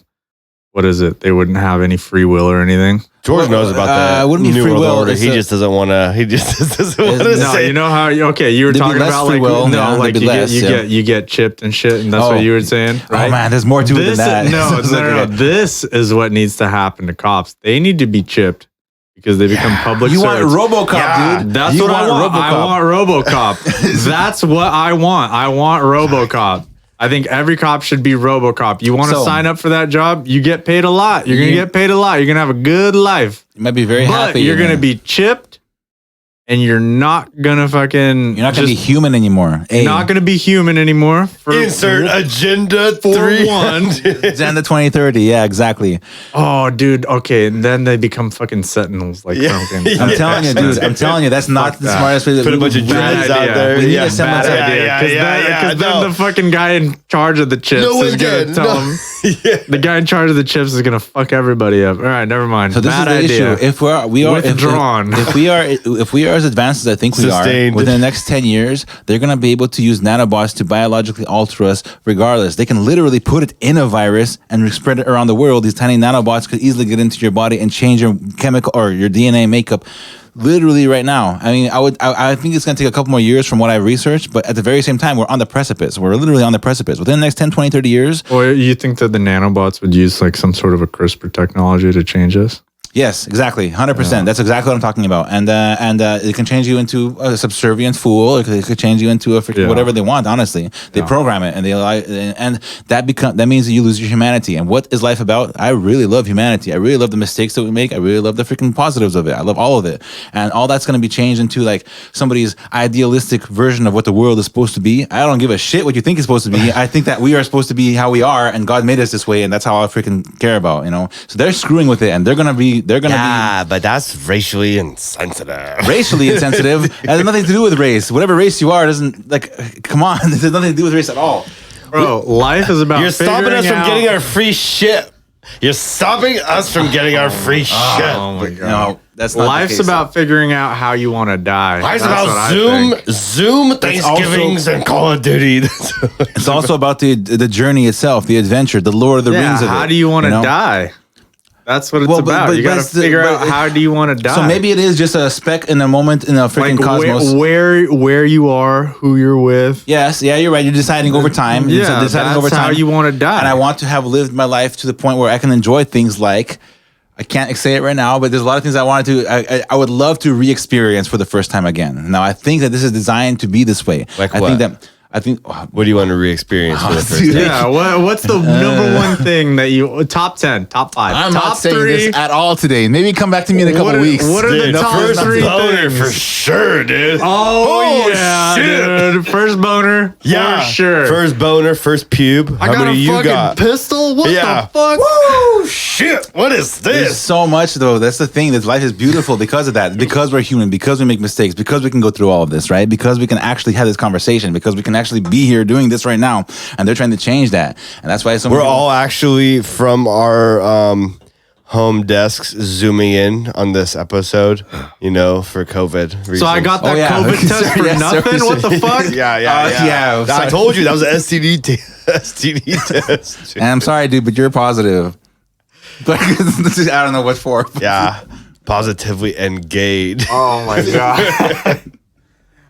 what is it? They wouldn't have any free will or anything. George knows about that. it wouldn't be New free World will. Order. It's He a- just doesn't want to. He just doesn't want to No, say. you know how? Okay, you were There'd be talking less about free like will, no, yeah, like there'd be less, yeah. you get chipped and shit, and that's Oh. what you were saying, right? Oh man, there's more to it than that. No, no. This is what needs to happen to cops. They need to be chipped because they become public You want servants. RoboCop, Yeah, dude. That's You what I want. RoboCop. I want RoboCop. That's what I want. I want RoboCop. I think every cop should be RoboCop. You want to So- sign up for that job? You get paid a lot. You're gonna You- get paid a lot. You're gonna have a good life. You might be very But happy. you're in gonna it. be chipped, and you're not gonna fucking. You're not gonna be human anymore. You're not gonna be human anymore. For Insert agenda 3. Agenda 2030. Yeah, exactly. Oh, dude. Okay, and then they become fucking sentinels. Like fucking. I'm telling you, dude. I'm telling you, that's not the that. smartest way. Put a bunch of Bad dreads out idea. there. We need Yeah, a semblance Bad of- idea. Because no. then the fucking guy in charge of the chips No is one gonna can. tell No. him. Yeah. The guy in charge of the chips is gonna fuck everybody up. All right, never mind. So this Bad is the idea. issue. If we are Withdrawn. If we are as advanced as I think we Sustained. are, within the next 10 years, they're gonna be able to use nanobots to biologically alter us. Regardless, they can literally put it in a virus and spread it around the world. These tiny nanobots could easily get into your body and change your chemical or your DNA makeup. Literally right now. I mean, I think it's going to take a couple more years from what I've researched, but at the very same time, we're on the precipice. We're literally on the precipice. Within the next 10, 20, 30 years, Or you think that the nanobots would use like some sort of a CRISPR technology to change us? yes, exactly, 100%. That's exactly what I'm talking about. And it can change you into a subservient fool. It could change you into a freaking Yeah. whatever they want. Honestly, they program it, and that means that you lose your humanity. And what is life about? I really love humanity. I really love the mistakes that we make. I really love the freaking positives of it. I love all of it, and all that's going to be changed into like somebody's idealistic version of what the world is supposed to be. I don't give a shit what you think it's supposed to be. I think that we are supposed to be how we are, and God made us this way, and that's how I freaking care about. So they're screwing with it, and they're gonna be. Yeah, but that's racially insensitive. Racially insensitive. It has nothing to do with race. Whatever race you are doesn't come on. It has nothing to do with race at all. Bro, life is about You're stopping us figuring from out- getting our free shit. You're stopping us from getting our free shit. Oh my god. No, that's not. Life's the case. about figuring out how you want to die. Life's That's what about I Zoom, think. Zoom, Thanksgivings, and Call of Duty. It's also about the journey itself, the adventure, the Lord of the Yeah, Rings of it. how do you want to know? die? That's what it's Well, but- about. but You got that's to the- figure but out it- how do you want to die. So maybe it is just a speck in a moment in a freaking like cosmos. where you are, who you're with. Yes, yeah, you're right. You're deciding over time. Yeah, You're deciding that's over time. how you want to die. And I want to have lived my life to the point where I can enjoy things like, I can't say it right now, but there's a lot of things I wanted to. I would love to re-experience for the first time again. Now I think that this is designed to be this way. Like I what? think that. What do you want to re-experience for the first dude. time? Yeah, what's the number one thing that you top 10, top 5, I'm top not saying 3? this at all today. Maybe come back to me in a couple What are- weeks. what are the Dude, top first 3 boner things? for sure, dude. Oh, yeah, shit. dude. First boner, Yeah, for sure. First boner, first pube. I How got many a you fucking got? pistol. What Yeah. the fuck? Woo! Shit! What is There's this? so much though. That's the thing. That life is beautiful because of that. Because we're human. Because we make mistakes. Because we can go through all of this, right? Because we can actually have this conversation. Because we can actually be here doing this right now. And they're trying to change that. And that's why We're all actually from our home desks zooming in on this episode. For COVID reasons. So I got that Oh, yeah. COVID test for Yes, sir. nothing? What the fuck? Yeah. yeah. I told you that was an STD test. And I'm sorry, dude, but you're positive. But I don't know what for. Yeah, positively engaged. Oh my god.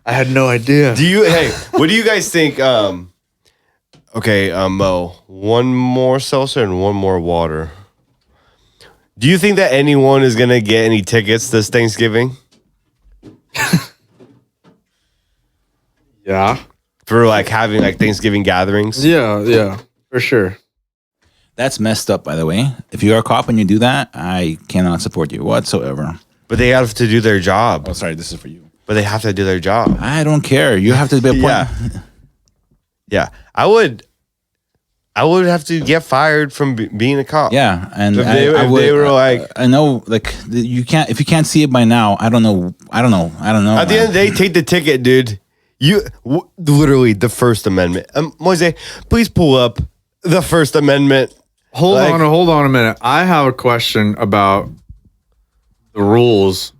I had no idea. What do you guys think? Okay, Mo, one more seltzer and one more water. Do you think that anyone is gonna get any tickets this Thanksgiving Yeah. for having Thanksgiving gatherings? Yeah, for sure. That's messed up, by the way. If you are a cop and you do that, I cannot support you whatsoever. But they have to do their job. Oh, sorry, this is for you. But they have to do their job. I don't care. You have to be a point. Yeah. Yeah, I would have to get fired from being a cop. Yeah, and If I they would, were like- I know, you can't. If you can't see it by now, I don't know. At the end of the day, take the ticket, dude. Literally the First Amendment. Moise, please pull up the First Amendment. Hold on a minute. I have a question about the rules.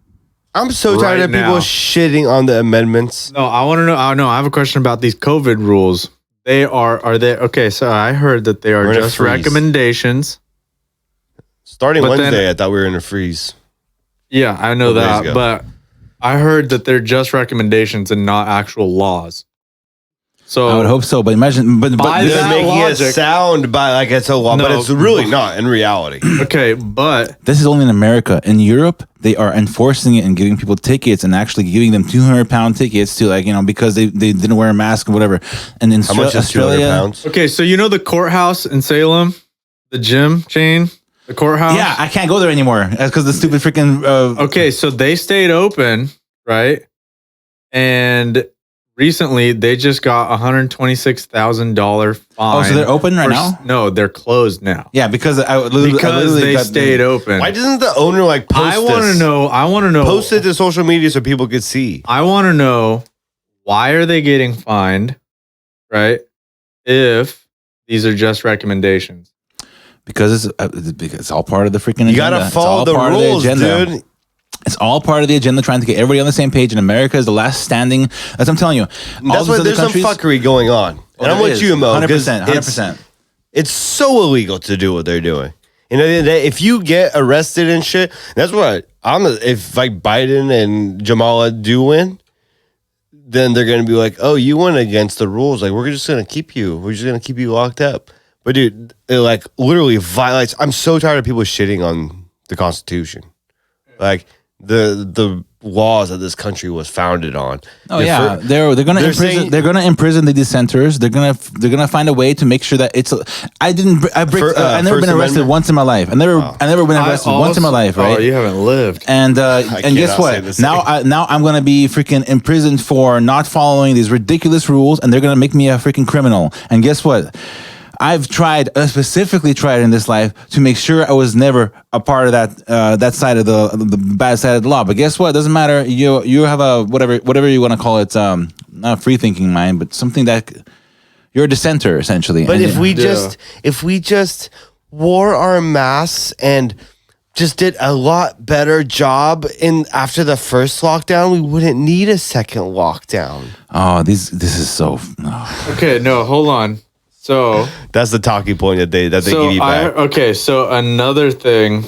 I'm so tired Right of people now. shitting on the amendments. No, I want to know. No, I have a question about these COVID rules. Are they okay? So I heard that they are We're in a just freeze. recommendations. Starting But then- Wednesday, I thought we were in a freeze. Yeah, I know Ways that, ago. but I heard that they're just recommendations and not actual laws. So I would hope so, but imagine, but By They're that making logic- it sound like it's a law, but No. it's really not in reality. okay, but this is only in America. In Europe, they are enforcing it and giving people tickets and actually giving them 200-pound tickets to because they didn't wear a mask or whatever. And in How much is 200 Australia, pounds? okay, so you know the courthouse in Salem, the gym chain, the courthouse. yeah, I can't go there anymore because the stupid freaking. Okay, so they stayed open, right? And recently they just got $126,000 fine. Oh, so they're open right now? No, they're closed now. Yeah, because I literally They got stayed open. Why doesn't the owner post I want to know. Post it to social media so people could see. I want to know why are they getting fined, right? If these are just recommendations. because it's all part of the freaking. You agenda. gotta It's follow all the part of rules, agenda. dude. It's all part of the agenda, trying to get everybody on the same page. And America is the last standing. As I'm telling you, That's why there's some fuckery going on. And I'm with you, Mo. 100%. 100%. It's so illegal to do what they're doing. You know, if you get arrested and shit, that's what if like Biden and Jamala do win, then they're gonna be like, "Oh, you went against the rules. Like, we're just gonna keep you. We're just gonna keep you locked up." But dude, it like literally violates. I'm so tired of people shitting on the Constitution, like the laws that this country was founded on. Oh yeah, they're gonna imprison the dissenters. They're gonna find a way to make sure that it's. I've never been arrested once in my life. I never been arrested once in my life. Right? Oh, you haven't lived. And guess what? Now I'm gonna be freaking imprisoned for not following these ridiculous rules, and they're gonna make me a freaking criminal. And guess what? I've specifically tried in this life to make sure I was never a part of that side of the bad side of the law. But guess what? It doesn't matter. You have a whatever you want to call it, not free thinking mind, but something that you're a dissenter essentially. But And if we just wore our masks and just did a lot better job after the first lockdown, we wouldn't need a second lockdown. this is so. Okay, no, hold on. So That's the talking point that they give you back. So another thing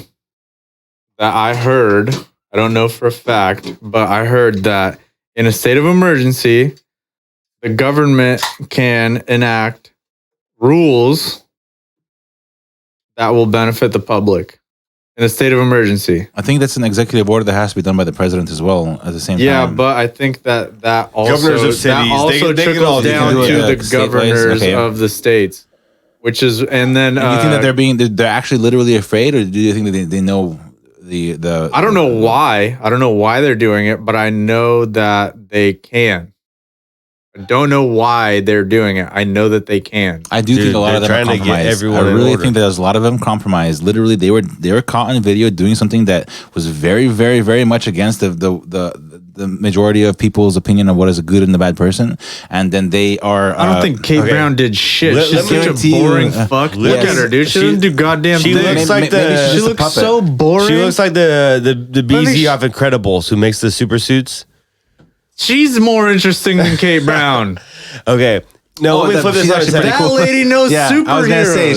that I heard, I don't know for a fact, but I heard that in a state of emergency, the government can enact rules that will benefit the public in a state of emergency. I think that's an executive order that has to be done by the president as well at the same time. Yeah, but I think that also Governors of cities, they can all trickles do down it to at the state-wise? governors Okay. of the states, which is, and then And you think that they're actually literally afraid, or do you think that they know the? I don't know why. I don't know why they're doing it, but I know that they can. I don't know why they're doing it. I know that they can. I do think a lot of them are trying to get compromised. everyone I in really order. think that there's a lot of them compromised. Literally, they were caught on video doing something that was very, very, very much against the majority of people's opinion of what is a good and a bad person, and then they are. I don't think Kate okay. Brown did shit. Let She's me such a guarantee you, boring fuck. Look yes. at her, dude. She doesn't do goddamn she things. looks like maybe the- she's She just a looks puppet. so boring. She looks like the me BZ off Incredibles who makes the super suits. She's more interesting than Kate Brown. Okay. No, let me flip this she's on its actually head. That lady knows superheroes. I was gonna say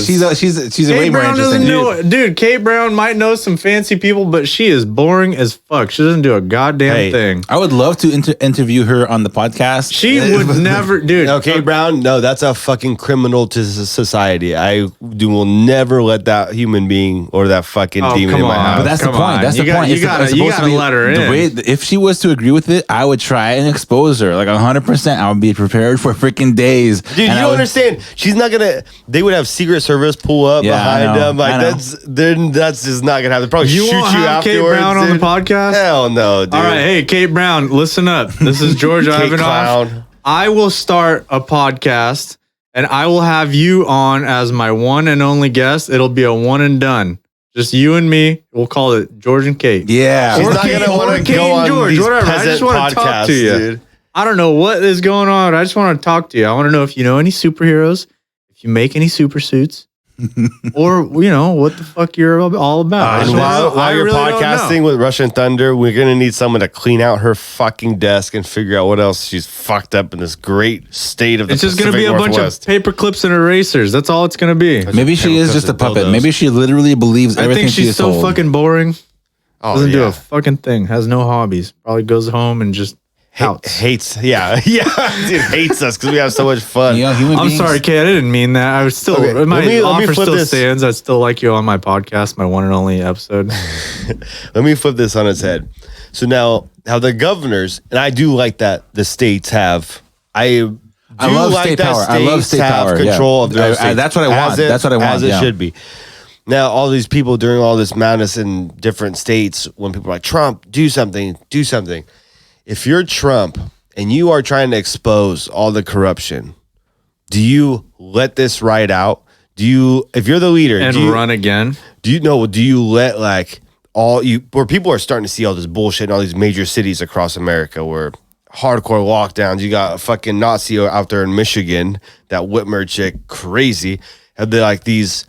she's a way Kate more Brown interesting. doesn't know, dude. Kate Brown might know some fancy people, but she is boring as fuck. She doesn't do a goddamn Hey. thing. I would love to interview her on the podcast. She would never, dude. No, Kate Brown, no, that's a fucking criminal to society. Will never let that human being or that fucking Oh, demon in come my on. house. But that's the Come point. on. That's You the got- point. you It's gotta- it's you supposed to gotta be let her the in. way. If she was to agree with it, I would try and expose her like 100%. I would be prepared for freaking days. Dude, you And I don't would- understand. She's not gonna. They would have Secret Service pull up Yeah, I behind know, them. Like I know. that's just not gonna happen. They'll probably You shoot won't you have Kate afterwards. Brown on the dude. podcast? Hell no, dude. All right, hey, Kate Brown, listen up. This is George Kate Ivanoff. Clown. I will start a podcast, and I will have you on as my one and only guest. It'll be a one and done. Just you and me. We'll call it George and Kate. Yeah, She's Or not Kate- gonna want or to Kate go and on George, these whatever. I just peasant wanna talk podcasts, to you. dude. I don't know what is going on. I just want to talk to you. I want to know if you know any superheroes, if you make any super suits, or what the fuck you're all about. I And just wanna know. while I you're really don't know. podcasting with Russian Thunder, we're gonna need someone to clean out her fucking desk and figure out what else she's fucked up in this great state of the It's just going to Pacific be a bunch Northwest. of paper clips and erasers. That's all it's going to be. maybe she is just a puppet. dildos. Maybe she literally believes I everything think she she's is so told. fucking boring. Oh, Doesn't do a fucking thing. Has no hobbies. Probably goes home and just hates. Yeah. Dude hates us because we have so much fun. You know, human I'm beings- sorry, kid. I didn't mean that. I was still. Okay, My let me offer flip still this. stands. I still like you on my podcast, my one and only episode. Let me flip this on its head. So now, how the governors, and I do like that the states have. I love like state that power. I love states state have power, yeah. control of their own states. That's what I want. That's what I want, As it yeah. should be. Now, all these people doing all this madness in different states, when people are like, Trump, do something. If you're Trump and you are trying to expose all the corruption, do you let this ride out? If you're the leader, And run again. do you let like where people are starting to see all this bullshit in all these major cities across America where hardcore lockdowns, you got a fucking Nazi out there in Michigan, that Whitmer chick, crazy. Have they like these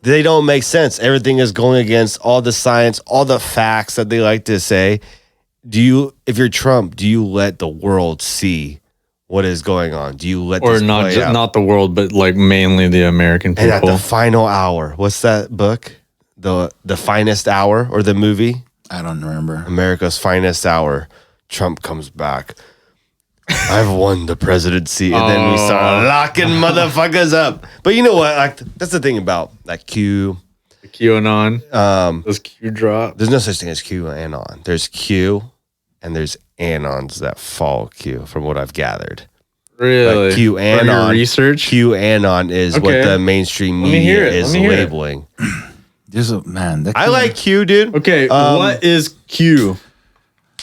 they don't make sense. Everything is going against all the science, all the facts that they like to say. If you're Trump, do you let the world see what is going on? Do you let Or this not play out? not the world, but like mainly the American And at the people. final hour, what's that book? The Finest Hour, or the movie? I don't remember. America's Finest Hour. Trump comes back. I've won the presidency, and then we start locking motherfuckers up. But you know what? Like that's the thing about like Q. The QAnon. Those Q drop. There's no such thing as Q and Anon. There's Q, and there's Anons that follow Q. From what I've gathered, Really? like Q From your Anon research. Q Anon is what Okay. the mainstream Let me hear media it. is Let me hear it. labeling. There's a man. That I can- like Q, dude. Okay, what is Q?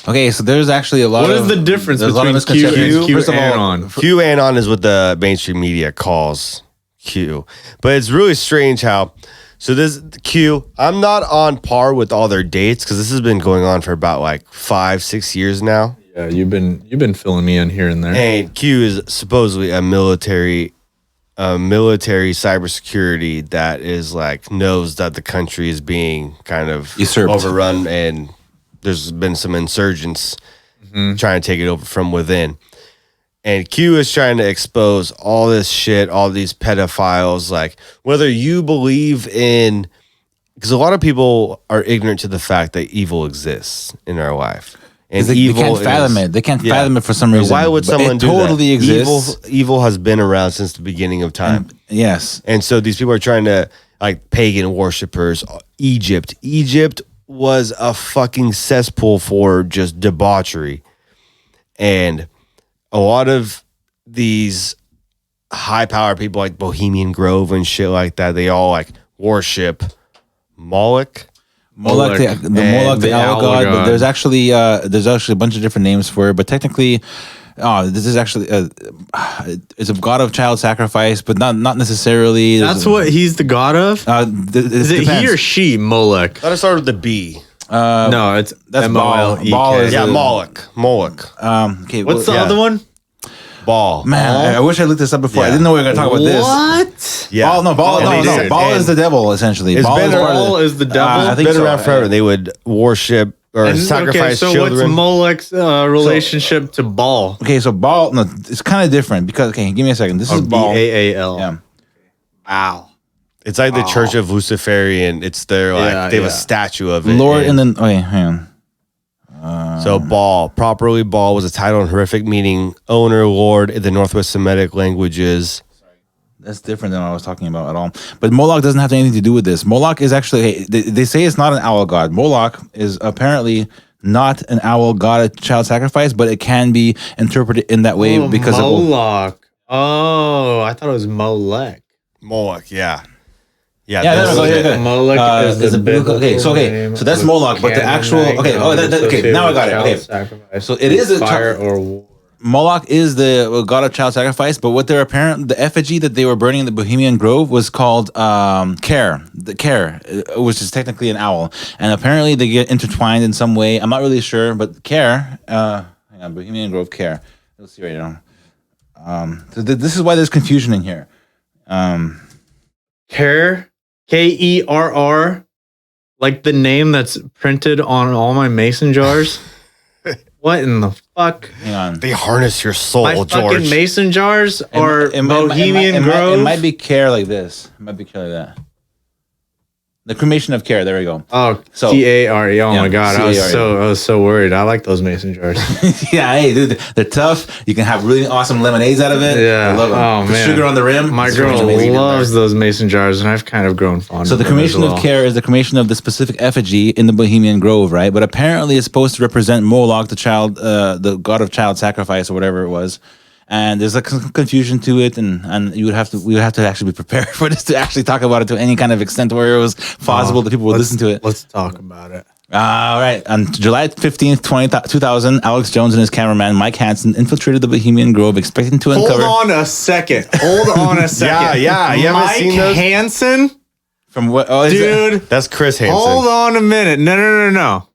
Okay, so there's actually a lot. What of is the difference there's a lot of between Q and misconceptions. First of all, QAnon? QAnon is what the mainstream media calls Q. But it's really strange how. So this Q, I'm not on par with all their dates because this has been going on for about like 5-6 years now. Yeah, you've been filling me in here and there. And Q is supposedly a military cybersecurity that is like knows that the country is being kind of Usurped. overrun, and there's been some insurgents trying to take it over from within. And Q is trying to expose all this shit, all these pedophiles, like whether you believe in, because a lot of people are ignorant to the fact that evil exists in our life. And they can't fathom it. They can't fathom it for some reason. Why would But someone it do totally that? exists. Evil has been around since the beginning of time. Yes. And so these people are trying to, like, pagan worshipers. Egypt was a fucking cesspool for just debauchery. And a lot of these high power people like Bohemian Grove and shit like that, they all like worship Moloch. Moloch, the Moloch, the owl god, but there's actually a bunch of different names for it. But technically, this is actually it's a god of child sacrifice, but not necessarily. That's what he's the god of? Is it he or she, Molech? Let us start with the B. No, it's that's Baal. Molek. Baal is Yeah, a- Moloch. Okay, What's the yeah. other one? Baal. Man, I wish I looked this up before. I Yeah. didn't know we were going to talk about this. What? Yeah. Baal, no, Baal, And they no. did. Baal And is the devil, essentially. It's Baal been is part of Baal is the devil? I It's think been so. around forever. They would worship or sacrifice so children. what's Molech's relationship to Baal? Okay, so Baal, no, it's kind of different because, okay, give me a second. This is Baal. B-A-A-L. Yeah. Wow. It's like the Church of Luciferian. It's their Yeah, they have yeah. a statue of it. Lord, and then, okay, hang on. So Baal, properly Baal was a title in horrific meaning owner, lord in the Northwest Semitic languages. That's different than what I was talking about at all. But Moloch doesn't have anything to do with this. Moloch is actually, they say it's not an owl god. Moloch is apparently not an owl god of child sacrifice, but it can be interpreted in that way because of. Moloch. Oh, I thought it was Molech. Moloch, yeah. Yeah, that's there we go. it. Yeah, Moloch is is the a biblical. Okay, so biblical that's name Moloch, but the Canaanite actual. Okay, god okay. Now I got it. associated Okay, with child sacrifice, so it is a fire or war. Moloch is the god of child sacrifice, but what their the effigy that they were burning in the Bohemian Grove was called Care, which is technically an owl, and apparently they get intertwined in some way. I'm not really sure, but Care, hang on, Bohemian Grove Care. Let's see right now. So this is why there's confusion in here. Kerr, Kerr, like the name that's printed on all my mason jars. What in the fuck? Hang on. They harness your soul, My George. fucking mason jars are Bohemian Grove. It might be Care like this. It might be Care like that. The cremation of care. There we go. Oh, So- TARE. Oh Yeah, my god, I CARE. was so worried. I like those mason jars. Yeah, hey, dude, they're tough. You can have really awesome lemonades out of it. Yeah. I love them. Oh, The man. sugar on the rim. My it's girl amazing in loves there. those mason jars, and I've kind of grown fond So of the them as cremation well. of care is the cremation of the specific effigy in the Bohemian Grove, right? But apparently it's supposed to represent Moloch, the god of child sacrifice or whatever it was. And there's like some confusion to it, and we would have to actually be prepared for this to actually talk about it to any kind of extent where it was possible that people would listen to it. Let's talk about it. All right. On July 15th, 2000, Alex Jones and his cameraman Mike Hansen infiltrated the Bohemian Grove expecting to Hold uncover on a second. Hold on a second. Yeah. You haven't Mike seen those? Hansen? from what is it? Dude, That's Chris Hansen. hold on a minute. No.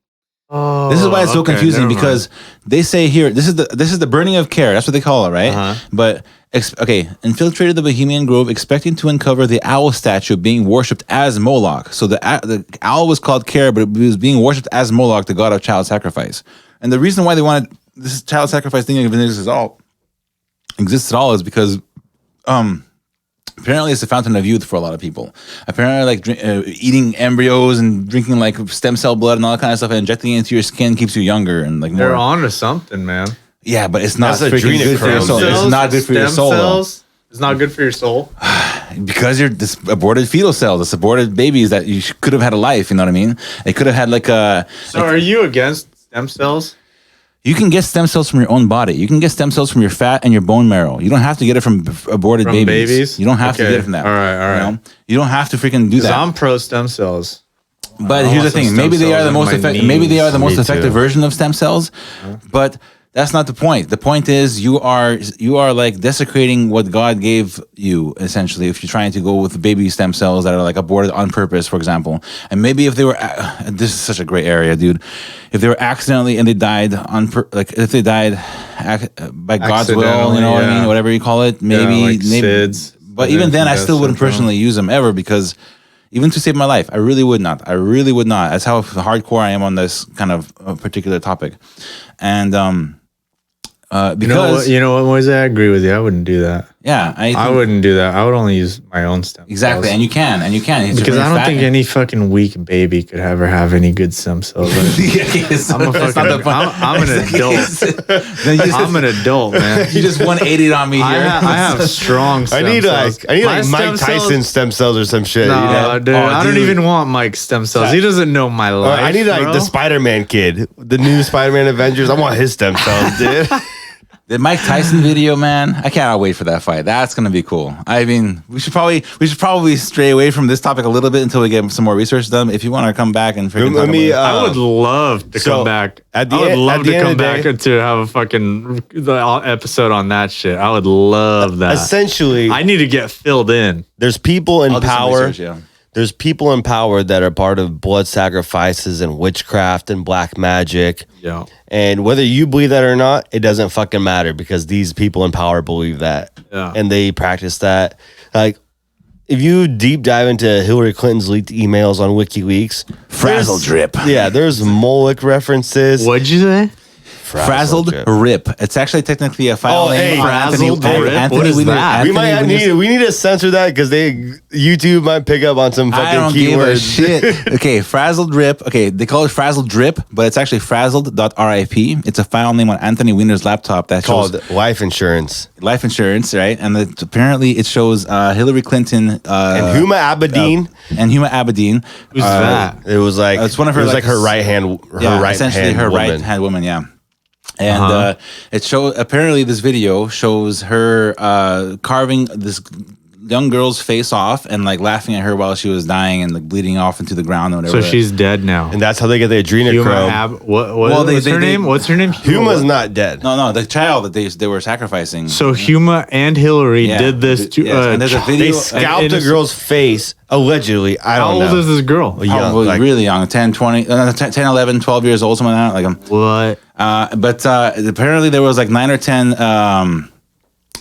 Oh, This is why it's so okay, confusing never because they say here this is the burning of care. That's what they call it, right? Uh-huh. But infiltrated the Bohemian Grove, expecting to uncover the owl statue being worshipped as Moloch. So the owl was called Care, but it was being worshipped as Moloch, the god of child sacrifice. And the reason why they wanted this child sacrifice thing even exists at all is because apparently it's a fountain of youth for a lot of people. Apparently, like eating embryos and drinking like stem cell blood and all that kind of stuff and injecting it into your skin keeps you younger and like They're more. on to something, man. Yeah, but it's not That's freaking good for your adrenochrome. soul. It's not good for your Stem soul though. cells. It's not good for your soul. Because you're this aborted fetal cells, this aborted babies that you could have had a life. You know what I mean? They could have had like a. So are you against stem cells? You can get stem cells from your own body. You can get stem cells from your fat and your bone marrow. You don't have to get it from aborted From babies. babies? You don't have to Okay. get it from that. All right. You know? You don't have to freaking do Because that. I'm pro stem cells. But I here's the want some thing: stem maybe they are cells the in most my effective. Maybe they are the most Me effective too. version of stem cells, but that's not the point. The point is you are like desecrating what God gave you essentially. If you're trying to go with baby stem cells that are like aborted on purpose, for example, and maybe if they were, this is such a gray area, dude. If they were accidentally and they died if they died by God's will, you know what I mean, yeah. whatever you call it, maybe like maybe. SIDS, But even then, I still wouldn't personally use them ever because. Even to save my life, I really would not. That's how hardcore I am on this kind of particular topic. And because you know what, Moise? I agree with you. I wouldn't do that. yeah, I wouldn't do that. I would only use my own stem exactly, cells. and you can. It's Because really I don't fat think and- any fucking weak baby could ever have any good stem cells. I'm a That's not fucking, the point. I'm an adult. Then you just, I'm an adult, man. you just 180 on me here. I have strong I stem need cells. like My Mike stem cells- Tyson stem cells or some shit. No, you know? dude, Oh, I don't dude. even want Mike's stem cells. He doesn't know my Or life. I need like bro. the Spider-Man kid, the new Spider-Man Avengers. I want his stem cells, dude. The Mike Tyson video, man. I cannot wait for that fight. That's gonna be cool. I mean, we should probably stray away from this topic a little bit until we get some more research done. If you want to come back and freaking Let talk me, about it. I would love to so, come back. at the I would end- love at the to end come of the back day- to have a fucking episode on that shit. I would love that. Essentially, I need to get filled in. there's people in I'll do some power. research, yeah. There's people in power that are part of blood sacrifices and witchcraft and black magic. Yeah. And whether you believe that or not, it doesn't fucking matter because these people in power believe that. Yeah. And they practice that. Like, if you deep dive into Hillary Clinton's leaked emails on WikiLeaks, Frazzle drip. yeah, there's Moloch references. What'd you say? Frazzled drip. Rip. It's actually technically a file Oh, name. hey, on Frazzled Rip? Anthony What is Weiner- that? We Anthony might Weiner's- we need to censor that because YouTube might pick up on some I fucking don't give a keywords. shit. Okay, Frazzled Rip. Okay, they call it Frazzled Drip, but it's actually frazzled.rip. It's a file name on Anthony Weiner's laptop that shows Called life insurance. life insurance, right? And apparently it shows Hillary Clinton And Huma Abedin. and Huma Abedin. Who's that? It was like It's one of her, It was like, like her right hand. Essentially her woman. right hand woman. Yeah. And it shows. Apparently, this video shows her carving this young girl's face off and like laughing at her while she was dying and like bleeding off into the ground or whatever. So she's dead now. And that's how they get the Huma adrenochrome. what's her name? What's her name? Huma's not dead. no, the child that they were sacrificing. So Huma and Hillary Yeah. did this to. Yes, and there's a video. They scalped a innocent- girl's face, allegedly. I How don't old know. is this girl? Young, Probably like- really young, 10, 20, 10, 11, 12 years old, something like that. What? But apparently there was like 9 or 10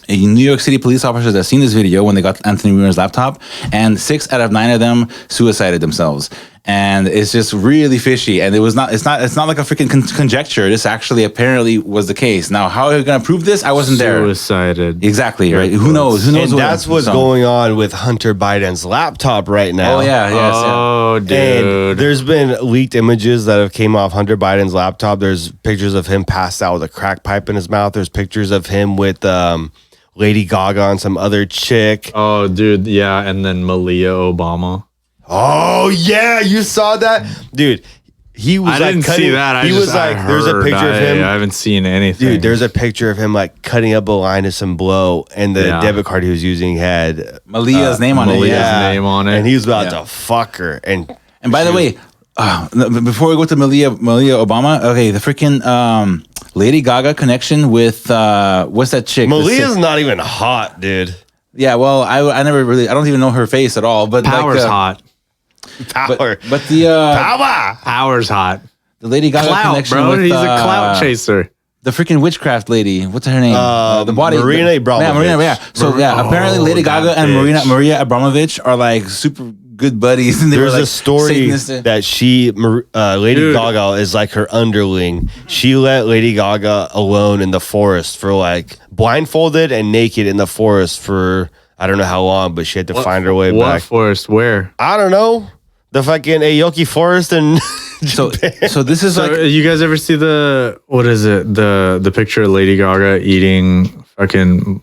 New York City police officers that seen this video when they got Anthony Weiner's laptop, and 6 out of 9 of them suicided themselves. and it's just really fishy. And it's not like a freaking conjecture. This actually apparently was the case. Now, how are we gonna prove this? I wasn't there. Suicided. Exactly, right? Who knows? And that's what's going on with Hunter Biden's laptop right now. Oh yeah, yes, Oh, dude. And there's been leaked images that have came off Hunter Biden's laptop. There's pictures of him passed out with a crack pipe in his mouth. There's pictures of him with Lady Gaga and some other chick. Oh, dude. Yeah. And then Malia Obama. Oh yeah, you saw that, dude. He was. I didn't see that. There's a picture of him. I haven't seen anything. Dude, there's a picture of him like cutting up a line of some blow, and the debit card he was using had Malia's name on it. Malia's Yeah. name on it. and he was about to fuck her. And And by the way, before we go to Malia Obama, okay, the freaking Lady Gaga connection with what's that chick? Malia's not even hot, dude. Yeah, well, I never really, I don't even know her face at all. But Power's like, hot. Power, But the power. Power's hot. the Lady Gaga Clout, connection bro. with He's a clout chaser. the freaking witchcraft lady. What's her name? The body. Marina Abramovich. Yeah, Marina. Yeah. So apparently Lady Gaga that and bitch. Maria Abramovich are like super good buddies. And they There's were like a story Satanistic. that Lady Dude. Gaga is like her underling. She let Lady Gaga alone in the forest for like blindfolded and naked in the forest for I don't know how long, but she had to find her way What back. forest? Where? I don't know. The fucking Aoki forest and So this is So like you guys ever see what is it? The picture of Lady Gaga eating fucking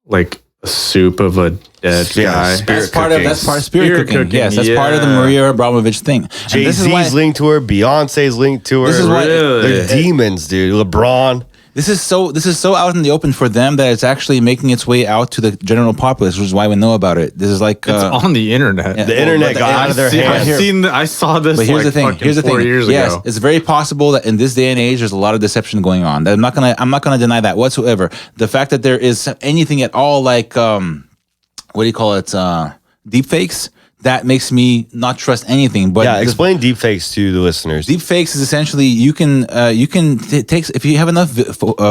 like a soup of a dead guy. that's part of spirit Spirit cooking. cooking, Yes, that's part of the yeah. Maria Abramovich thing. And Jay this is why Z's linked to her, Beyonce's linked to her. This is why- They're demons, dude. LeBron. this is so out in the open for them that it's actually making its way out to the general populace, which is why we know about it. This is like It's on the internet. yeah. The internet but got out of their hands. I saw this. But here's like the thing. fucking Here's the 4 thing. years Yes, ago. it's very possible that in this day and age, there's a lot of deception going on. I'm not gonna deny that whatsoever. The fact that there is anything at all like what do you call it? Deep fakes. That makes me not trust anything. But Yeah, the- explain deepfakes to the listeners. Deep fakes is essentially you can take if you have enough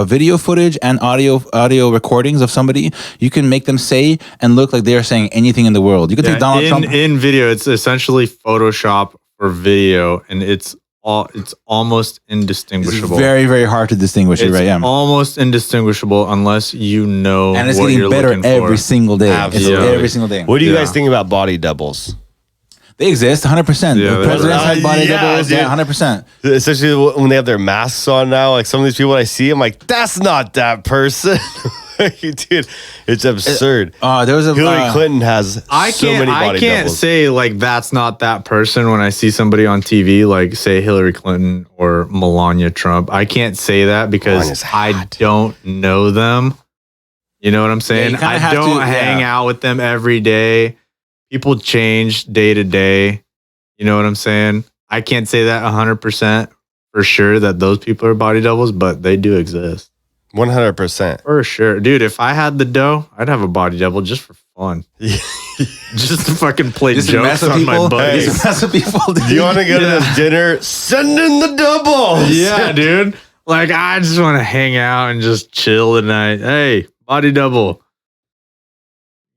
video footage and audio recordings of somebody, you can make them say and look like they are saying anything in the world. You can take Donald Trump. in video. It's essentially Photoshop for video, and it's almost It's indistinguishable. very, very hard to distinguish it, It's right? Yeah. almost indistinguishable unless you know And it's what getting you're better looking every for. single day. Absolutely. It's every single day. What do you Yeah. guys think about body doubles? They exist 100%. Yeah, The they're presidents have body yeah, doubles. dude. Yeah, 100%. Especially when they have their masks on now. Like some of these people I see, I'm like, that's not that person. Dude, it's absurd. There was a Hillary Clinton has I so can't. many body I can't doubles. say like that's not that person when I see somebody on TV, like say Hillary Clinton or Melania Trump. I can't say that because Melania's I hot. don't know them. You know what I'm saying? you kinda I have don't to- hang yeah. out with them every day. People change day to day. You know what I'm saying? I can't say that 100% for sure that those people are body doubles, but they do exist. 100%. For sure. Dude, if I had the dough, I'd have a body double just for fun. Just to fucking play Just to mess jokes with on my people. buddies. Just to mess with people. Do you want to go to this dinner? Send in the doubles. Yeah, dude. Like, I just want to hang out and just chill tonight. Hey, body double.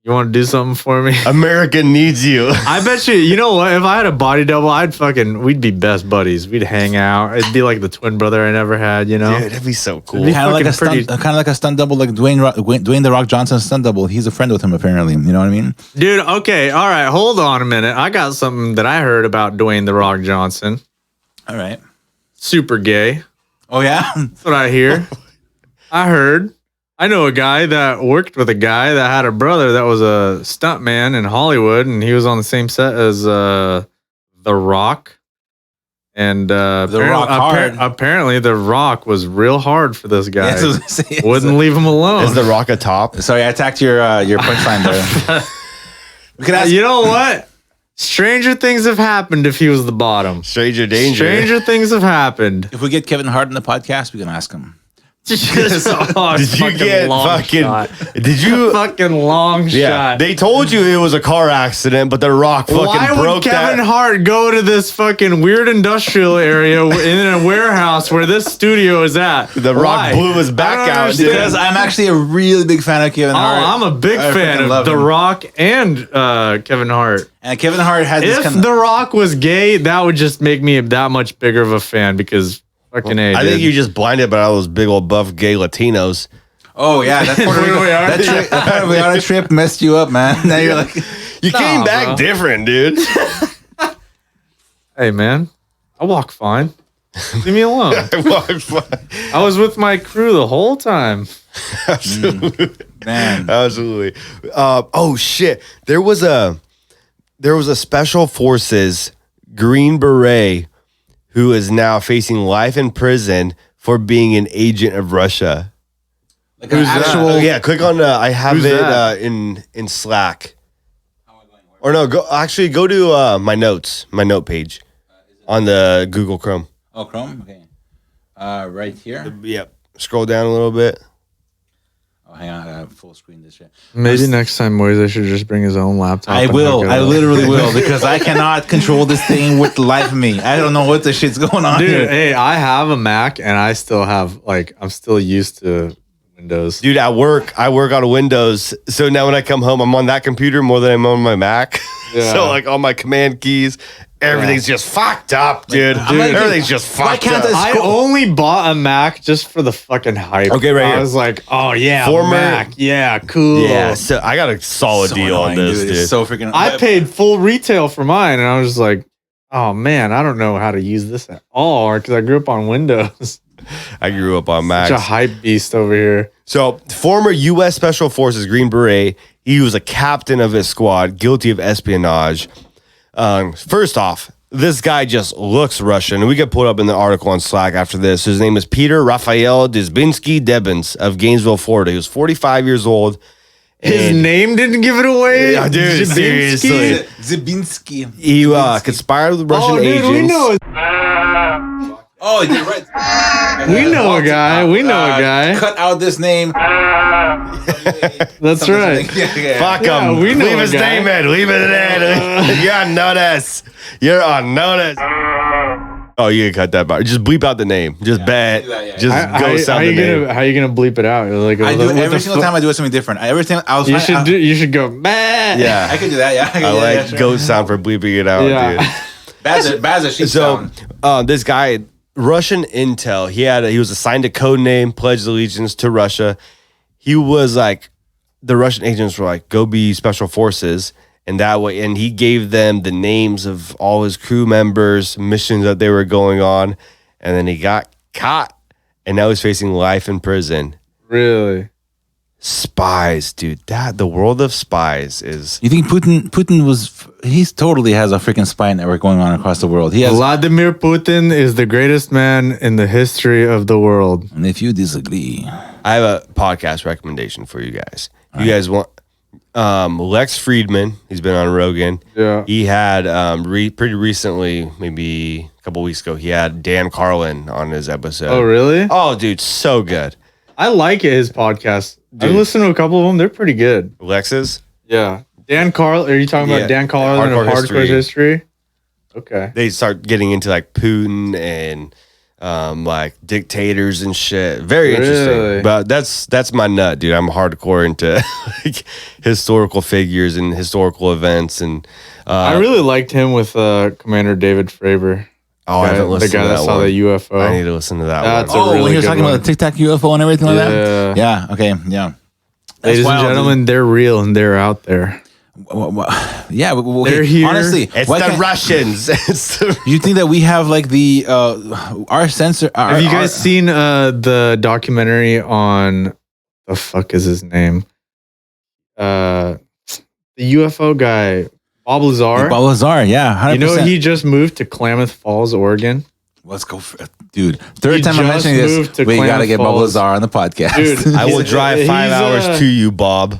You want to do something for me? America needs you. I bet you know what? If I had a body double, we'd be best buddies. We'd hang out. It'd be like the twin brother I never had, you know? Dude, that'd be so cool. It'd be Kind of like fucking pretty- a stunt double, like Dwayne the Rock Johnson's stunt double. He's a friend with him apparently. You know what I mean? Dude, okay. All right. Hold on a minute. I got something that I heard about Dwayne The Rock Johnson. All right. Super gay. Oh yeah. That's what I hear. I know a guy that worked with a guy that had a brother that was a stuntman in Hollywood, and he was on the same set as The Rock. And Rock hard. apparently, The Rock was real hard for this guy. Yes, I was gonna say, Wouldn't leave him alone. Is the Rock a top? Sorry, I attacked your punchline there. We could ask. You know what? Stranger things have happened if he was the bottom. Stranger danger. Stranger things have happened. If we get Kevin Hart on the podcast, we can ask him. Oh, Did you fucking get long fucking? shot. Did you? Fucking long Yeah, shot. they told you it was a car accident, but The Rock fucking Why broke would Kevin that. Hart go to this fucking weird industrial area in a warehouse where this studio is at? The Rock Why? blew his back I don't out, understand. Because I'm actually a really big fan of Kevin Oh, Hart. I'm a big I fan freaking of love The him. Rock and Kevin Hart. And Kevin Hart has this If kind of. The Rock was gay, that would just make me that much bigger of a fan because fucking A. I think dude. you just blinded by all those big old buff gay Latinos. Oh yeah, that Puerto Rico, that Puerto Vallarta trip messed you up, man. Now you're like, You came Nah, back bro. different, dude. Hey man, I walk fine. Leave me alone. I was with my crew the whole time. man. Absolutely. Oh shit! There was a special forces Green Beret who is now facing life in prison for being an agent of Russia. Like an actual. Oh, yeah, click on. I have Who's it that? in Slack. Or no, go to my notes, my note page on the Google Chrome. Oh, Chrome. Okay. Right here. Yep. Scroll down a little bit. Oh, hang on. I have full screen this shit. Maybe next time Moise should just bring his own laptop. I and will. hook it I up. literally will because I cannot control this thing with the life of me. I don't know what the shit's going on Dude, here. hey, I have a Mac and I still have I'm still used to Windows. Dude, I work on Windows. So now when I come home, I'm on that computer more than I'm on my Mac. Yeah. So like all my command keys, everything's just fucked up, dude. I'm like, Everything's just why fucked can't up. I I only bought a Mac just for the fucking hype. Okay, right I here. was like, oh yeah, Former- Mac, yeah, cool. Yeah, so I got a solid So deal on annoying, this, dude. It's so freaking. I paid full retail for mine, and I was just like, oh man, I don't know how to use this at all because I grew up on Windows. I grew up on Macs. Such a hype beast over here. So, former U.S. Special Forces Green Beret, he was a captain of his squad, guilty of espionage. First off, this guy just looks Russian. We could pull it up in the article on Slack after this. His name is Peter Raphael Dizbinsky-Debens of Gainesville, Florida. He was 45 years old. His and name didn't give it away. Yeah, dude, Zabinski? seriously. Zabinski. He conspired with Russian Oh, dude, agents. we know. Oh, you're right. We know a guy. We know a guy. Cut out this name. That's right. Fuck Yeah, him. we know Leave a his guy. name in. Leave it in. You're on notice. You're on notice. Oh, you can cut that part. Just bleep out the name. Just bet. do that, yeah. Just go sound the name. How you gonna bleep it out? Like I do what every the single fu- time I do something different. Every time I was. You should go. Bah! Yeah. I could do that. Yeah. I like goat sound for bleeping it out, Yeah. dude. Baza sheep So, sound. this guy, Russian intel, he was assigned a code name, pledged allegiance to Russia. He was like, the Russian agents were like, go be special forces. And that way, and he gave them the names of all his crew members, missions that they were going on. And then he got caught. And now he's facing life in prison. Really? Spies, dude. The world of spies is. You think Putin was? He totally has a freaking spy network going on across the world. He has. Vladimir Putin is the greatest man in the history of the world. And if you disagree, I have a podcast recommendation for you guys. You guys want Lex Friedman? He's been on Rogan. Yeah. He had pretty recently, maybe a couple weeks ago, he had Dan Carlin on his episode. Oh, really? Oh, dude, so good. I like his podcast. I listened to a couple of them. They're pretty good. Lex's. Yeah. Dan Carl. Are you talking Yeah. about Dan Carlin of Hardcore Hardcore History? Okay. They start getting into like Putin and like dictators and shit. Very interesting. Really? But that's my nut, dude. I'm hardcore into like historical figures and historical events and. I really liked him with Commander David Fravor. Oh, I haven't listened the guy to that that saw one. the UFO. I need to listen to that That's one. a oh, when really you're good talking one. about the Tic Tac UFO and everything like Yeah. that. Yeah. Okay. Yeah. That's Ladies wild, and gentlemen, they're real and they're out there. Yeah. Okay. They're here. Honestly, It's why the can't- Russians. It's the You think that we have like the our sensor? Have you guys seen the documentary on the fuck is his name? The UFO guy, Bob Lazar. Bob Lazar? Yeah, 100%. You know he just moved to Klamath Falls, Oregon. Let's go, for, dude. Third He time I'm just mentioning moved this. to We gotta Klamath get Bob Falls. Lazar on the podcast. Dude, I will He's- drive 5 he's, hours to you, Bob.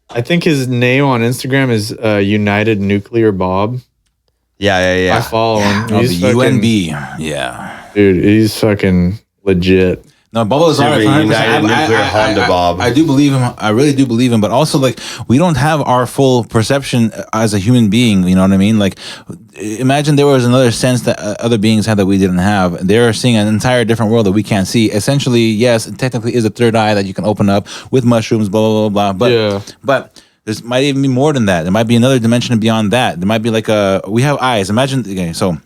I think his name on Instagram is United Nuclear Bob. Yeah. I follow him. Oh, He's the fucking- UNB. Yeah. Dude, he's fucking legit. No, Bubba is alright. United Nuclear Honda Bob. I do believe him. I really do believe him. But also, like, we don't have our full perception as a human being. You know what I mean? Like, imagine there was another sense that other beings had that we didn't have. They're seeing an entire different world that we can't see. Essentially, yes, it technically is a third eye that you can open up with mushrooms. Blah blah blah blah. But there might even be more than that. There might be another dimension beyond that. There might be like we have eyes. Imagine. Okay, so.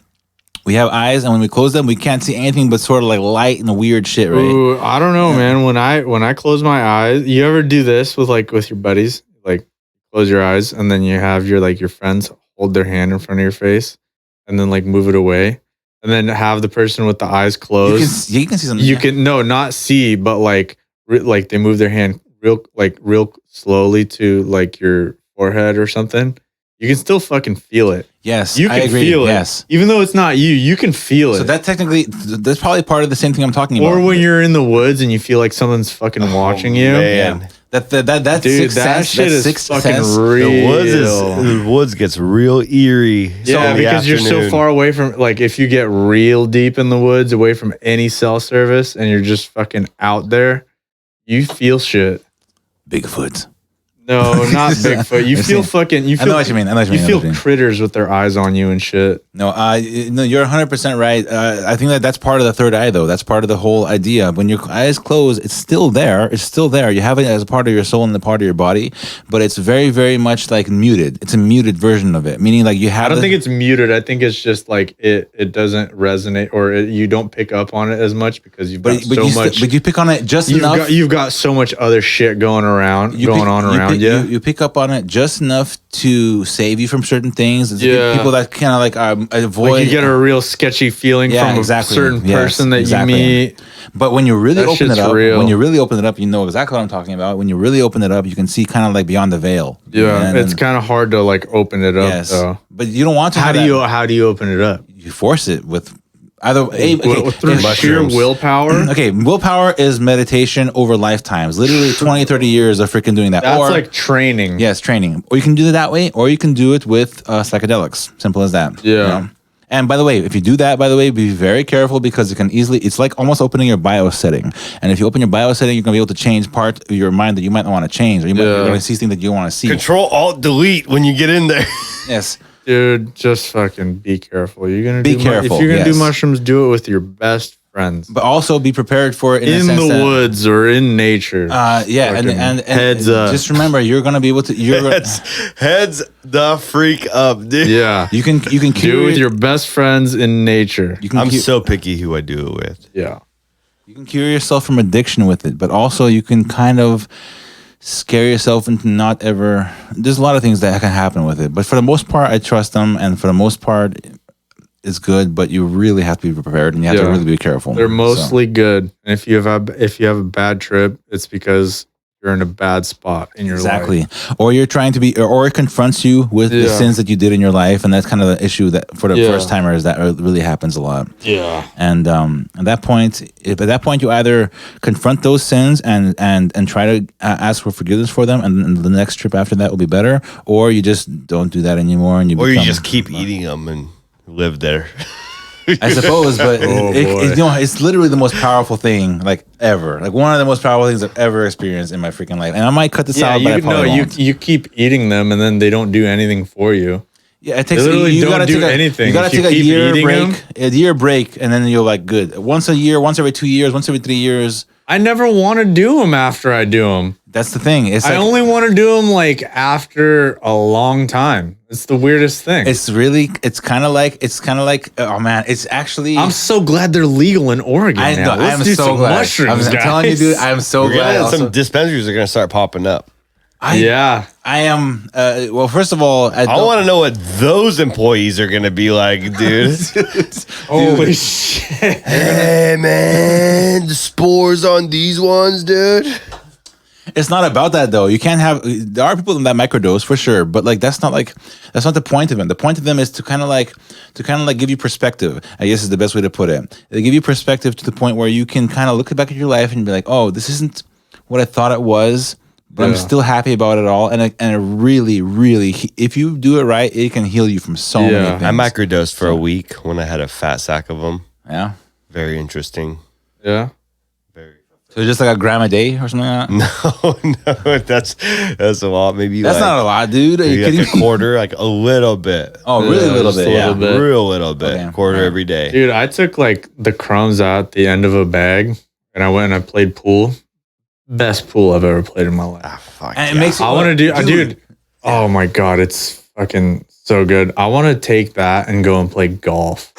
We have eyes, and when we close them, we can't see anything but sort of like light and weird shit, right? Ooh, I don't know, man. When I close my eyes, you ever do this with your buddies? Like, close your eyes, and then you have your friends hold their hand in front of your face, and then like move it away, and then have the person with the eyes closed. You can see something. You can not see, but like they move their hand real slowly to like your forehead or something. You can still fucking feel it. Yes, you can I agree. feel it. Yes, even though it's not you, you can feel it. So that technically, that's probably part of the same thing I'm talking about. Or when you're in the woods and you feel like someone's fucking watching you. Man. Yeah. That Dude, sixth that sense, shit is sixth fucking sense. real. The woods gets real eerie. Yeah, in the because you're so afternoon. far away from, like, if you get real deep in the woods, away from any cell service, and you're just fucking out there, you feel shit. Bigfoot. No, not Bigfoot. You feel fucking. You feel, I know what you mean. You feel critters with their eyes on you and shit. No, you're 100% right. I think that's part of the third eye, though. That's part of the whole idea. When your eyes close, it's still there. It's still there. You have it as a part of your soul and a part of your body, but it's very, very much like muted. It's a muted version of it, meaning like you have. I don't think it's muted. I think it's just like it doesn't resonate, or you don't pick up on it as much because you've got so much. But you pick on it just enough. You've got so much other shit going around. You pick up on it just enough to save you from certain things. There's people that kind of like avoid. Like you get a real sketchy feeling from a certain person that you meet. But when you really open it up, real. you know exactly what I'm talking about. When you really open it up, you can see kind of like beyond the veil. Yeah, it's kind of hard to like open it up. Yes, though. But you don't want to. How do you open it up? You force it with. Either through sheer willpower. Okay, willpower is meditation over lifetimes. Literally 20, 30 years of freaking doing that. That's like training. Yes, training. Or you can do it that way, or you can do it with psychedelics. Simple as that. Yeah. You know? And by the way, if you do that, be very careful because it's like almost opening your BIOS setting. And if you open your BIOS setting, you're going to be able to change part of your mind that you might not want to change, or you're going to see things that you don't want to see. Control Alt Delete when you get in there. Yes. Dude, just fucking be careful. You're gonna be careful. If you're gonna do mushrooms, do it with your best friends. But also be prepared for it in the woods or in nature. And heads up. Just remember, you're gonna be able to. Heads the freak up, dude. Yeah, you can do it with your best friends in nature. I'm so picky who I do it with. Yeah, you can cure yourself from addiction with it, but also you can kind of scare yourself into not ever. There's a lot of things that can happen with it, but for the most part, I trust them, and for the most part, it's good. But you really have to be prepared, and you have to really be careful. They're mostly good. And if you have a bad trip, it's because you're in a bad spot in your life. Or you're trying to be, or it confronts you with the sins that you did in your life, and that's kind of the issue that for the first timers that really happens a lot. Yeah. And at that point, you either confront those sins and try to ask for forgiveness for them, and the next trip after that will be better, or you just don't do that anymore, and you just keep eating them and live there. I suppose, but it's literally the most powerful thing like ever. Like one of the most powerful things I've ever experienced in my freaking life. And I might cut this out, but I probably won't. You keep eating them and then they don't do anything for you. Yeah, it takes. You gotta do anything. You gotta take a year break, and then you're like good. Once a year, once every 2 years, once every 3 years. I never want to do them after I do them. That's the thing. I only want to do them like after a long time. It's the weirdest thing. It's kind of like, oh man, it's actually. I'm so glad they're legal in Oregon. I'm so glad. Mushrooms, I'm telling you, dude, I'm so glad. Some dispensaries are gonna start popping up. I am. Well, first of all, I want to know what those employees are going to be like, dude. Holy shit. Hey, man, the spores on these ones, dude. It's not about that though. You can't have. There are people in that microdose for sure, but like that's not the point of them. The point of them is to kind of like give you perspective. I guess is the best way to put it. They give you perspective to the point where you can kind of look back at your life and be like, oh, this isn't what I thought it was. But I'm still happy about it all, and it really, really, if you do it right, it can heal you from so many things. I microdosed for a week when I had a fat sack of them. Yeah, very interesting. Yeah, very. So just like a gram a day or something like that? No, that's a lot. Maybe That's like, not a lot, dude. Are you maybe kidding like a quarter, like a little bit. Oh, really Yeah, little just bit, a yeah. little bit. Real little bit. Okay. Quarter every day. Dude, I took like the crumbs out at the end of a bag and I went and I played pool. Best pool I've ever played in my life. Ah, fuck. And it makes you I want to do, dude. dude. Oh my God, it's fucking so good. I want to take that and go and play golf.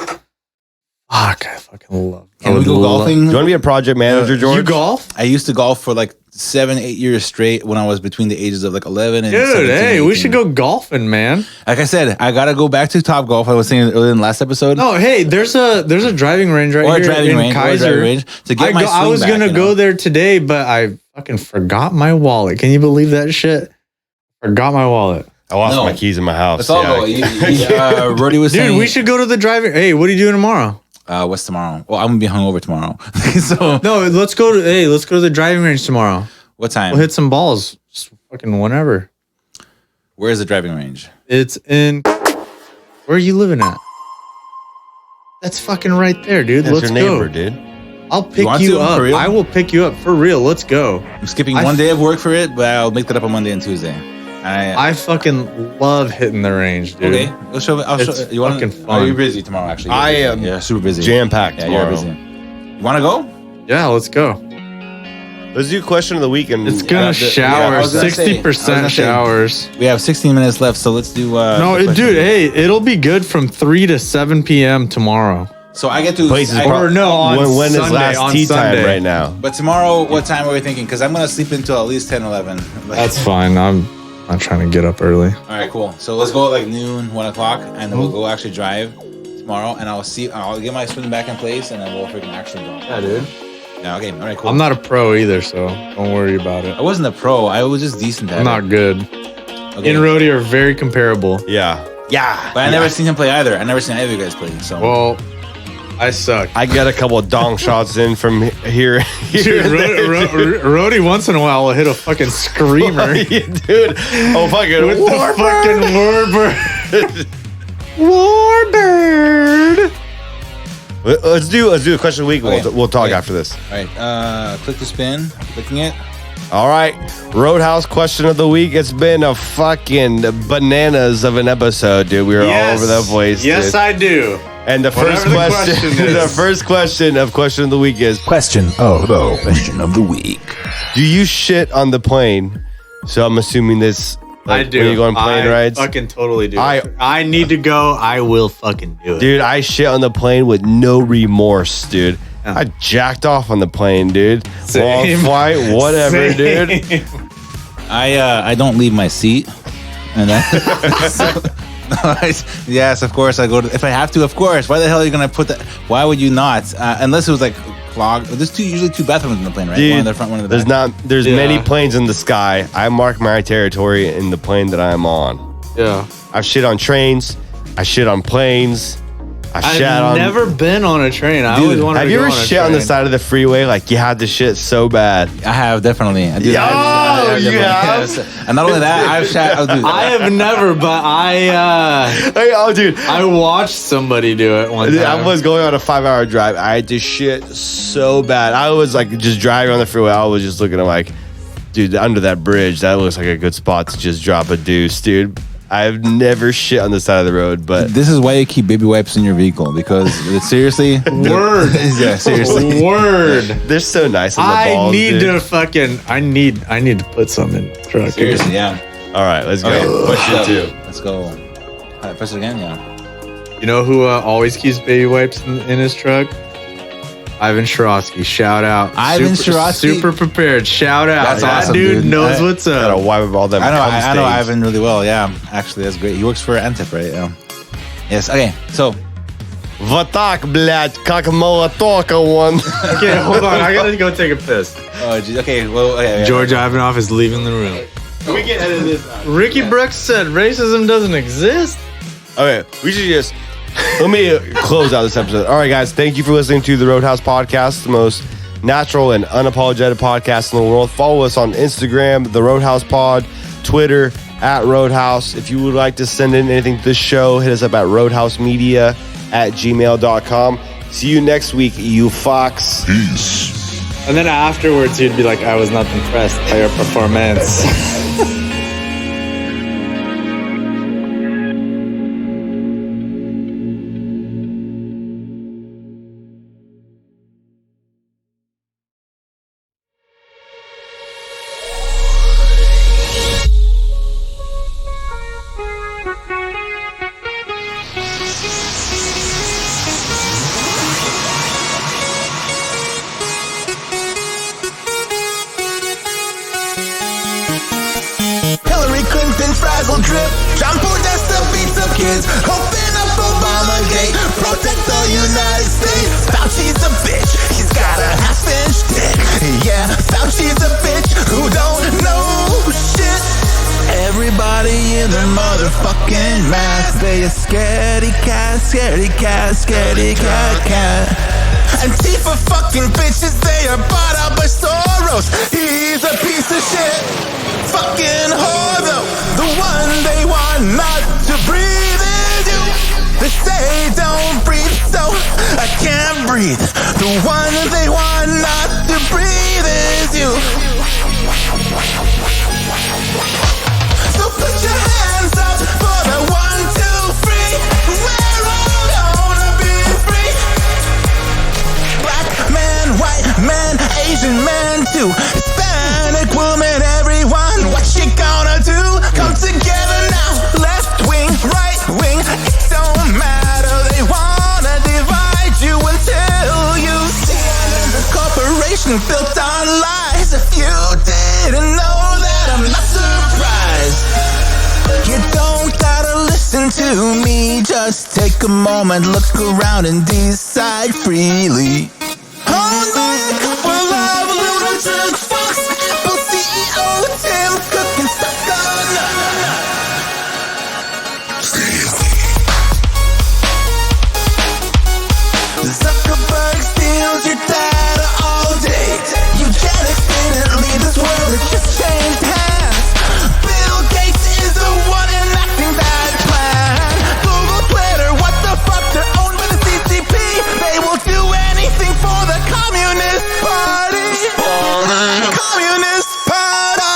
Fuck, I fucking love. Can we go golfing? Do you want to be a project manager, George? You golf? I used to golf for like 7-8 years straight when I was between the ages of like 11 and Dude, 17, hey, 18. we should go golfing, man. Like I said, I gotta go back to Top Golf. I was saying earlier in the last episode. No, hey, there's a driving range right or a here driving in range, Kaiser. to get my swing I was back, gonna you know? go there today, but I fucking forgot my wallet. Can you believe that shit? Forgot my wallet. I lost No. my keys in my house. Let's all go. Rody was Dude, saying, we should go to the driving. Hey, what are you doing tomorrow? what's tomorrow? Well, I'm gonna be hungover tomorrow. So No, let's go to the driving range tomorrow. what time? We'll hit some balls. Just fucking whenever. Where's the driving range? It's in. Where are you living at? That's fucking right there, dude. That's Let's your neighbor, go. dude. I'll pick want you to, up. for real? I will pick you up for real. Let's go. I'm skipping I one f- day of work for it, but I'll make that up on Monday and Tuesday. I fucking love hitting the range, dude. Okay, I'll show. It's You want? fucking Oh, fun. you're busy tomorrow. Actually, I You're am busy. Yeah, super busy. Jam-packed Yeah, tomorrow. you're busy. You want to go? Yeah, let's go. Let's do question of the week. And It's gonna I shower. was gonna say- I was 60% gonna say- showers. We have 16 minutes left, so let's do. No, the question. dude. Hey, it'll be good from 3 to 7 p.m. tomorrow. So I get to. places. I- Or no, on when is Sunday, last on tea time Sunday. right now? But tomorrow, what time are we thinking? Because I'm gonna sleep until at least 10, 11. Like- That's fine. I'm not trying to get up early. All right, cool. So let's go at like noon, 1 o'clock, and then we'll go actually drive tomorrow, and I'll get my swing back in place, and then we'll freaking actually go. Yeah, dude. Yeah, okay, all right, cool. I'm not a pro either, so don't worry about it. I wasn't a pro. I was just decent at I'm not it. good. Okay. In roadie are very comparable. Yeah. Yeah. But I never seen him play either. I never seen either of you guys play. So Well, I suck. I got a couple of dong shots in from here. Dude, roadie once in a while will hit a fucking screamer. Yeah, dude. Oh, fucking With the fucking warbird. Warbird. Let's do a question of the week. Okay. We'll talk Okay. after this. all right, click to spin. Clicking it. All right. RoadHouz question of the week. It's been a fucking bananas of an episode, dude. We were all over the place. Yes, dude. I do. And the first Whatever the question, question is. the first question of question of the week is: Question of the week. do you shit on the plane? So I'm assuming this. I do. When you go on plane I rides, fucking totally do. I- I need to go. I will fucking do it. dude, I shit on the plane with no remorse, dude. Yeah. I jacked off on the plane, dude. Long Same. flight, whatever, Same. dude. I don't leave my seat, and then yes, of course I go. If I have to, of course. Why the hell are you gonna put that? Why would you not? Unless it was like clogged. There's usually two bathrooms in the plane, right? Dude, one in the front, one in the there's back. there's Yeah. many planes in the sky. I mark my territory in the plane that I'm on. Yeah. I've shit on trains. I shit on planes. I shat on. I've never been on a train. I Dude, always wanted Have to you go ever on a shit on the train. side of the freeway like you had to shit so bad? I have definitely. I did. Yo, I you definitely- have? yes. And not only that, I've shat. Oh, dude, I have never, but Hey, oh, dude. I watched somebody do it one time. I was going on a 5-hour drive. I had to shit so bad. I was like just driving on the freeway. I was just looking at like, dude, under that bridge, that looks like a good spot to just drop a deuce, dude. I've never shit on the side of the road, but this is why you keep baby wipes in your vehicle, because seriously, Word. yeah, seriously. Word. they're so nice on the I balls, need dude. to fucking. I need to put some in the truck. Seriously, yeah. All right, let's go. Okay, Question so, 2. Let's go. All right, press it again, yeah. You know who always keeps baby wipes in his truck? Ivan Shirosky. Shout out. Ivan Shirosky? Super prepared. Shout out. That's that awesome, dude dude. knows I- what's Gotta up. wipe up all them. I know cum stains. Ivan really well. Yeah, actually, that's great. He works for Antip, right? Yeah. Yes. Okay. So Vatak, blядь, как молотока one. Okay, hold on. I gotta go take a piss. oh, geez, okay. Well, okay. George Ivanov is leaving the room. We can edit this out. Ricky Brooks said racism doesn't exist. Okay, we should just let me close out this episode. All right, guys, thank you for listening to the RoadHouz Podcast, the most natural and unapologetic podcast in the world. Follow us on Instagram, the RoadHouz Pod, Twitter at RoadHouz. If you would like to send in anything to this show, hit us up at roadhousemedia@gmail.com. See you next week, you fox. Peace. And then afterwards, he'd be like, I was not impressed by your performance. Hillary Clinton frazzle drip. John Podesta beats up kids. Open up Obamagate. Protect the United States. Fauci's a bitch. He's got a half-inch dick. Yeah, Fauci's a bitch who don't know shit. Everybody in their motherfucking mask. They a scaredy cat, scaredy cat, scaredy cat. Antifa fucking bitches, they are bought out by Soros. He's a piece of shit. Fucking whore though, the one they want not to breathe is you. They say don't breathe, so I can't breathe. The one they want not to breathe is you. So put your hands up for the 1, 2, 3. We're all gonna be free. Black man, white man, Asian man too. Hispanic woman, everyone. What you gonna do? Come together now. Left wing, right wing, it don't matter. They wanna divide you until you see. The corporation built on lies. If you didn't know that, I'm not surprised. You don't gotta listen to me. Just take a moment, look around and decide freely. Owned by a couple of lunatic fucks. Apple CEO Tim Cook and sucker. Zuckerberg steals your data all day. Eugenics didn't leave this world, it just changed hands. Bill Gates is the one enacting that plan. Google, Twitter, what the fuck? They're owned by the CCP. They will do anything for the Communist Party. Communist Party.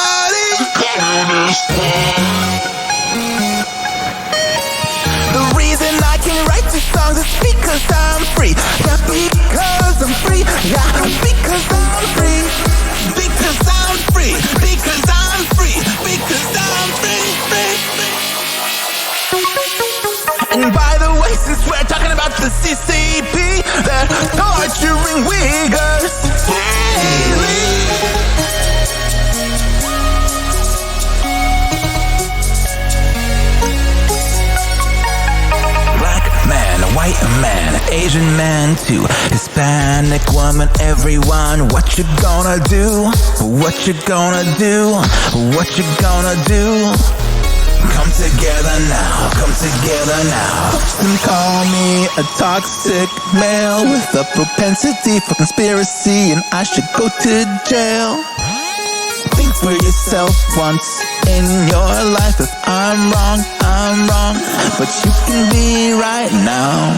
The reason I can write these songs is because I'm free. Yeah, because I'm free. Yeah, because I'm free. Because I'm free. Because I'm free. Because I'm free. And by the way, since we're talking about the CCP, they're torturing Uyghurs daily. White man, Asian man too, Hispanic woman, everyone. What you gonna do? What you gonna do? What you gonna do? Come together now, come together now. Some call me a toxic male with a propensity for conspiracy, and I should go to jail. Think for yourself once in your life. If I'm wrong, but you can be right now.